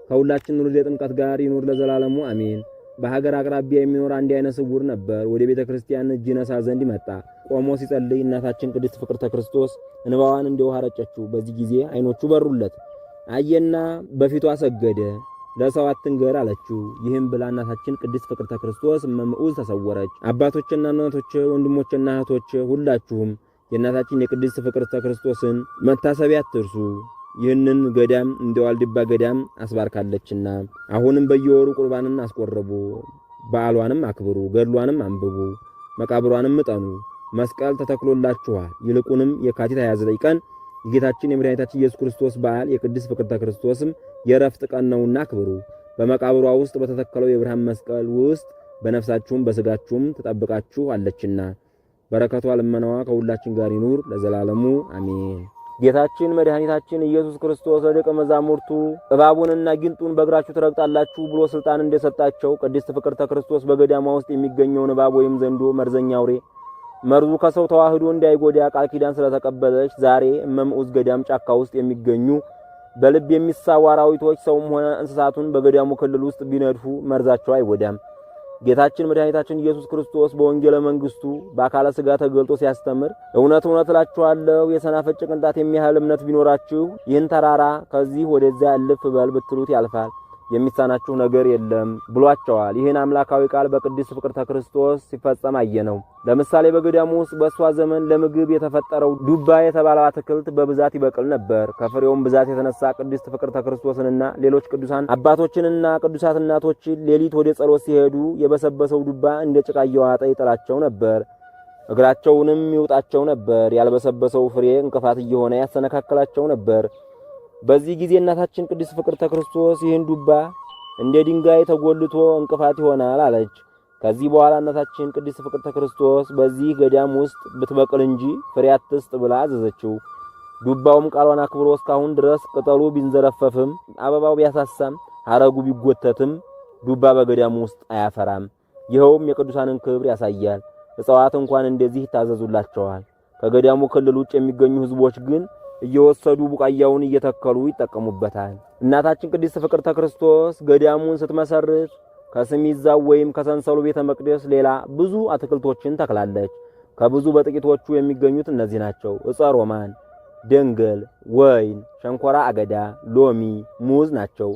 ከሁላችን ወደ ጥምቀት ጋር ይኑር ለዘላለሙ አሜን። በሀገር አቅራቢያ የሚኖር አንድ አይነ ስውር ነበር። ወደ ቤተ ክርስቲያን እጅ ነሳ ዘንድ መጣ። ቆሞ ሲጸልይ እናታችን ቅድስት ፍቅርተ ክርስቶስ እንባዋን እንደ ውሃ ረጨችው። በዚህ ጊዜ አይኖቹ በሩለት። አየና በፊቷ ሰገደ። ለሰው አትንገር አለችው። ይህም ብላ እናታችን ቅድስት ፍቅርተ ክርስቶስ እመምዑዝ ተሰወረች። አባቶችና እናቶች፣ ወንድሞችና እህቶች ሁላችሁም የእናታችን የቅድስት ፍቅርተ ክርስቶስን መታሰቢያ አትርሱ። ይህንን ገዳም እንደ ዋልድባ ገዳም አስባርካለችና አሁንም በየወሩ ቁርባንን አስቆርቡ፣ በዓሏንም አክብሩ፣ ገድሏንም አንብቡ፣ መቃብሯንም እጠኑ። መስቀል ተተክሎላችኋል። ይልቁንም የካቲት 29 ቀን የጌታችን የመድኃኒታችን ኢየሱስ ክርስቶስ በዓል የቅድስት ፍቅርተ ክርስቶስም የረፍት ቀን ነውና አክብሩ። በመቃብሯ ውስጥ በተተከለው የብርሃን መስቀል ውስጥ በነፍሳችሁም በሥጋችሁም ትጠብቃችሁ አለችና በረከቷ ልመናዋ ከሁላችን ጋር ይኑር ለዘላለሙ አሜን። ጌታችን መድኃኒታችን ኢየሱስ ክርስቶስ ለደቀ መዛሙርቱ እባቡንና ጊንጡን በእግራችሁ ትረግጣላችሁ ብሎ ሥልጣን እንደሰጣቸው ቅድስት ፍቅርተ ክርስቶስ በገዳሟ ውስጥ የሚገኘውን እባብ ወይም ዘንዶ መርዘኛ አውሬ መርዙ ከሰው ተዋህዶ እንዳይጎዳ ቃል ኪዳን ስለተቀበለች ዛሬ እመምዑዝ ገዳም ጫካ ውስጥ የሚገኙ በልብ የሚሳቡ አራዊቶች ሰውም ሆነ እንስሳቱን በገዳሙ ክልል ውስጥ ቢነድፉ መርዛቸው አይጎዳም። ጌታችን መድኃኒታችን ኢየሱስ ክርስቶስ በወንጌለ መንግስቱ በአካለ ሥጋ ተገልጦ ሲያስተምር እውነት እውነት እላችኋለሁ የሰናፍጭ ቅንጣት የሚያህል እምነት ቢኖራችሁ ይህን ተራራ ከዚህ ወደዚያ እልፍ በል ብትሉት ያልፋል፣ የሚሳናችሁ ነገር የለም ብሏቸዋል። ይህን አምላካዊ ቃል በቅድስት ፍቅርተ ክርስቶስ ሲፈጸም አየነው። ለምሳሌ በገዳሙ ውስጥ በእሷ ዘመን ለምግብ የተፈጠረው ዱባ የተባለው አትክልት በብዛት ይበቅል ነበር። ከፍሬውም ብዛት የተነሳ ቅድስት ፍቅርተ ክርስቶስንና ሌሎች ቅዱሳን አባቶችንና ቅዱሳት እናቶችን ሌሊት ወደ ጸሎት ሲሄዱ የበሰበሰው ዱባ እንደ ጭቃ እየዋጠ ይጥላቸው ነበር፣ እግራቸውንም ይውጣቸው ነበር። ያልበሰበሰው ፍሬ እንቅፋት እየሆነ ያሰነካክላቸው ነበር። በዚህ ጊዜ እናታችን ቅድስት ፍቅርተ ክርስቶስ ይህን ዱባ እንደ ድንጋይ ተጎልቶ እንቅፋት ይሆናል አለች። ከዚህ በኋላ እናታችን ቅድስት ፍቅርተ ክርስቶስ በዚህ ገዳም ውስጥ ብትበቅል እንጂ ፍሬ አትስጥ ብላ አዘዘችው። ዱባውም ቃሏን አክብሮ እስካሁን ድረስ ቅጠሉ ቢንዘረፈፍም አበባው ቢያሳሳም ሐረጉ ቢጎተትም ዱባ በገዳሙ ውስጥ አያፈራም። ይኸውም የቅዱሳንን ክብር ያሳያል። እጽዋት እንኳን እንደዚህ ይታዘዙላቸዋል። ከገዳሙ ክልል ውጭ የሚገኙ ሕዝቦች ግን እየወሰዱ ቡቃያውን እየተከሉ ይጠቀሙበታል። እናታችን ቅድስት ፍቅርተ ክርስቶስ ገዳሙን ስትመሰርት ከስሚዛው ወይም ከሰንሰሉ ቤተ መቅደስ ሌላ ብዙ አትክልቶችን ተክላለች። ከብዙ በጥቂቶቹ የሚገኙት እነዚህ ናቸው። ዕፀ ሮማን፣ ደንገል፣ ወይን፣ ሸንኮራ አገዳ፣ ሎሚ፣ ሙዝ ናቸው።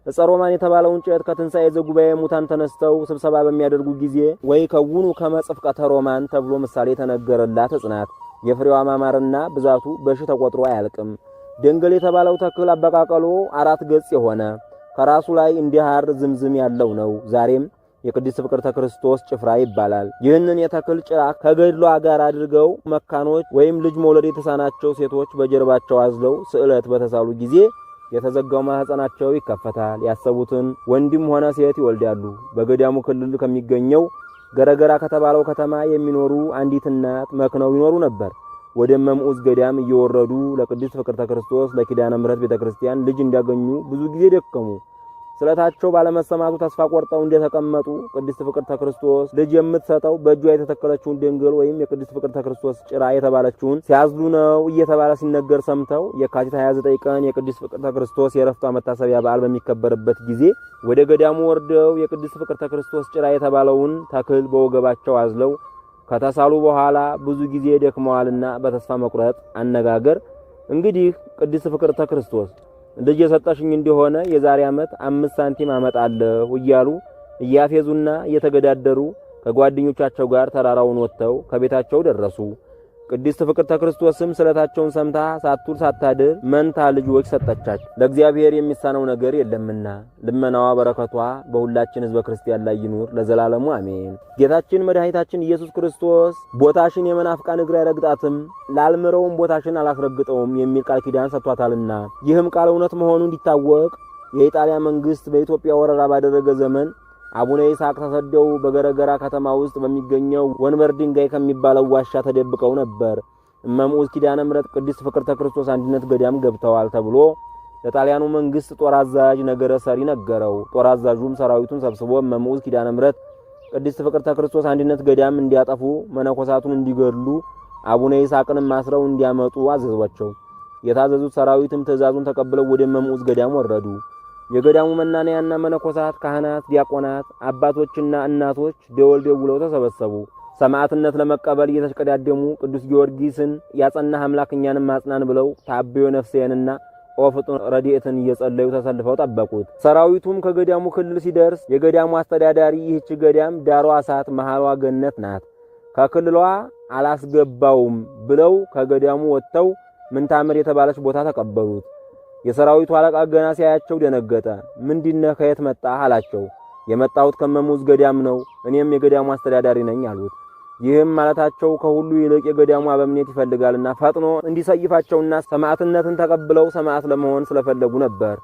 ዕፀ ሮማን የተባለው እንጨት ከትንሣኤ ዘጉባኤ ሙታን ተነስተው ስብሰባ በሚያደርጉ ጊዜ ወይ ከውኑ ከመጽፍቀተ ሮማን ተብሎ ምሳሌ የተነገረላት ዕፅ ናት። የፍሬዋ ማማርና ብዛቱ በሺ ተቆጥሮ አያልቅም። ደንገል የተባለው ተክል አበቃቀሎ 4 ገጽ የሆነ ከራሱ ላይ እንደ ሐር ዝምዝም ያለው ነው። ዛሬም የቅድስት ፍቅርተ ክርስቶስ ጭፍራ ይባላል። ይህንን የተክል ጭራ ከገድሏ ጋር አድርገው መካኖች ወይም ልጅ መውለድ የተሳናቸው ሴቶች በጀርባቸው አዝለው ስዕለት በተሳሉ ጊዜ የተዘጋው ማህፀናቸው ይከፈታል። ያሰቡትን ወንድም ሆነ ሴት ይወልዳሉ። በገዳሙ ክልል ከሚገኘው ገረገራ ከተባለው ከተማ የሚኖሩ አንዲት እናት መክነው ይኖሩ ነበር። ወደ መምዑዝ ገዳም እየወረዱ ለቅድስት ፍቅርተ ክርስቶስ ለኪዳነ ምሕረት ቤተክርስቲያን ልጅ እንዲያገኙ ብዙ ጊዜ ደከሙ። ስለታቸው ባለመሰማቱ ተስፋ ቆርጠው እንደተቀመጡ ቅድስት ፍቅርተ ክርስቶስ ልጅ የምትሰጠው በእጇ የተተከለችውን ድንግል ወይም የቅድስት ፍቅርተ ክርስቶስ ጭራ የተባለችውን ሲያዝሉ ነው እየተባለ ሲነገር ሰምተው የካቲት 29 ቀን የቅድስት ፍቅርተ ክርስቶስ የዕረፍቷ መታሰቢያ በዓል በሚከበርበት ጊዜ ወደ ገዳሙ ወርደው የቅድስት ፍቅርተ ክርስቶስ ጭራ የተባለውን ተክል በወገባቸው አዝለው ከተሳሉ በኋላ ብዙ ጊዜ ደክመዋልና በተስፋ መቁረጥ አነጋገር እንግዲህ ቅድስት ፍቅርተ ክርስቶስ ልጅ የሰጠሽኝ እንደሆነ የዛሬ ዓመት 5 ሳንቲም አመጣለሁ እያሉ እያፌዙና እየተገዳደሩ ከጓደኞቻቸው ጋር ተራራውን ወጥተው ከቤታቸው ደረሱ። ቅድስት ፍቅርተ ክርስቶስም ስለታቸውን ሰምታ ሳትውል ሳታድር መንታ ልጆች ሰጠቻቸው። ለእግዚአብሔር የሚሳነው ነገር የለምና ልመናዋ በረከቷ በሁላችን ሕዝበ ክርስቲያን ላይ ይኑር ለዘላለሙ አሜን። ጌታችን መድኃኒታችን ኢየሱስ ክርስቶስ ቦታሽን የመናፍቃን እግር አይረግጣትም፣ ላልምረውም ቦታሽን አላስረግጠውም የሚል ቃል ኪዳን ሰጥቷታልና ይህም ቃል እውነት መሆኑ እንዲታወቅ የኢጣሊያ መንግስት በኢትዮጵያ ወረራ ባደረገ ዘመን አቡነ ይስሐቅ ተሰደው በገረገራ ከተማ ውስጥ በሚገኘው ወንበር ድንጋይ ከሚባለው ዋሻ ተደብቀው ነበር። እመምዑዝ ኪዳነ ምሕረት ቅድስት ፍቅርተ ክርስቶስ አንድነት ገዳም ገብተዋል ተብሎ ለጣሊያኑ መንግስት ጦር አዛዥ ነገረ ሰሪ ነገረው። ጦር አዛዡም ሰራዊቱን ሰብስቦ እመምዑዝ ኪዳነ ምሕረት ቅድስት ፍቅርተ ክርስቶስ አንድነት ገዳም እንዲያጠፉ መነኮሳቱን እንዲገድሉ አቡነ ይስሐቅንም ማስረው እንዲያመጡ አዘዟቸው። የታዘዙት ሰራዊትም ትእዛዙን ተቀብለው ወደ እመምዑዝ ገዳም ወረዱ። የገዳሙ መናንያና መነኮሳት፣ ካህናት፣ ዲያቆናት፣ አባቶችና እናቶች ደወል ደውለው ተሰበሰቡ። ሰማዕትነት ለመቀበል እየተሽቀዳደሙ ቅዱስ ጊዮርጊስን ያጸናህ አምላክ እኛንም ማጽናን ብለው ታበዮ ነፍሴንና ኦፍጡን ረድኤትን እየጸለዩ ተሰልፈው ጠበቁት። ሰራዊቱም ከገዳሙ ክልል ሲደርስ የገዳሙ አስተዳዳሪ ይህች ገዳም ዳሯ እሳት መሃሏ ገነት ናት፣ ከክልሏ አላስገባውም ብለው ከገዳሙ ወጥተው ምንታምር የተባለች ቦታ ተቀበሉት። የሰራዊቱ አለቃ ገና ሲያያቸው ደነገጠ። ምንድነው ከየት መጣህ አላቸው። የመጣሁት ከእመምዑዝ ገዳም ነው፣ እኔም የገዳሙ አስተዳዳሪ ነኝ አሉት። ይህም ማለታቸው ከሁሉ ይልቅ የገዳሙ አበምኔት ይፈልጋልና ፈጥኖ እንዲሰይፋቸውና ሰማዕትነትን ተቀብለው ሰማዕት ለመሆን ስለፈለጉ ነበር።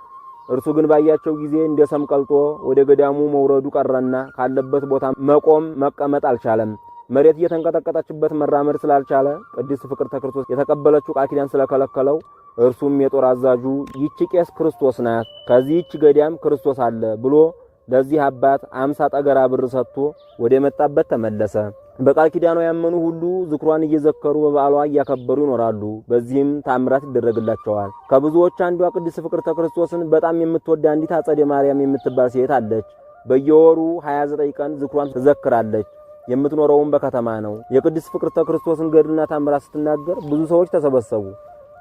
እርሱ ግን ባያቸው ጊዜ እንደ ሰም ቀልጦ ወደ ገዳሙ መውረዱ ቀረና ካለበት ቦታ መቆም መቀመጥ አልቻለም። መሬት እየተንቀጠቀጠችበት መራመድ ስላልቻለ ቅድስት ፍቅርተ ክርስቶስ የተቀበለችው ቃል ኪዳን ስለከለከለው እርሱም የጦር አዛዡ ይህች ቄስ ክርስቶስ ናት፣ ከዚህች ገዳም ክርስቶስ አለ ብሎ ለዚህ አባት 50 ጠገራ ብር ሰጥቶ ወደ መጣበት ተመለሰ። በቃል ኪዳኗ ያመኑ ሁሉ ዝክሯን እየዘከሩ በበዓሏ እያከበሩ ይኖራሉ። በዚህም ታምራት ይደረግላቸዋል። ከብዙዎች አንዷ ቅድስት ፍቅርተ ክርስቶስን በጣም የምትወድ አንዲት አጸደ ማርያም የምትባል ሴት አለች። በየወሩ 29 ቀን ዝክሯን ትዘክራለች። የምትኖረውም በከተማ ነው። የቅድስት ፍቅርተ ክርስቶስን ገድልና ታምራት ስትናገር ብዙ ሰዎች ተሰበሰቡ።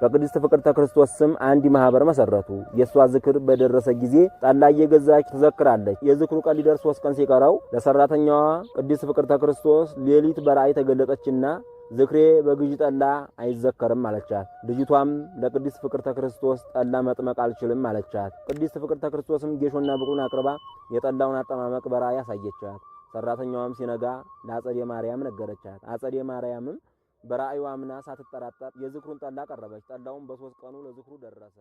በቅድስት ፍቅርተ ክርስቶስ ስም አንድ ማህበር መሰረቱ። የሷ ዝክር በደረሰ ጊዜ ጠላ እየገዛች ትዘክራለች። የዝክሩ ቀን ሊደርስ 3 ቀን ሲቀረው ለሰራተኛዋ ቅድስት ፍቅርተ ክርስቶስ ሌሊት በራእይ ተገለጠችና ዝክሬ በግዢ ጠላ አይዘከርም አለቻት። ልጅቷም ለቅድስት ፍቅርተ ክርስቶስ ጠላ መጥመቅ አልችልም አለቻት። ቅድስት ፍቅርተ ክርስቶስም ጌሾና ብቁን አቅርባ የጠላውን አጠማመቅ በራእይ አሳየቻት። ሰራተኛዋም ሲነጋ ለአጸዴ ማርያም ነገረቻት። አጸዴ ማርያምም በራእዩ አምና ሳትጠራጠር የዝክሩን ጠላ ቀረበች። ጠላውን በ3 ቀኑ ለዝክሩ ደረሰ።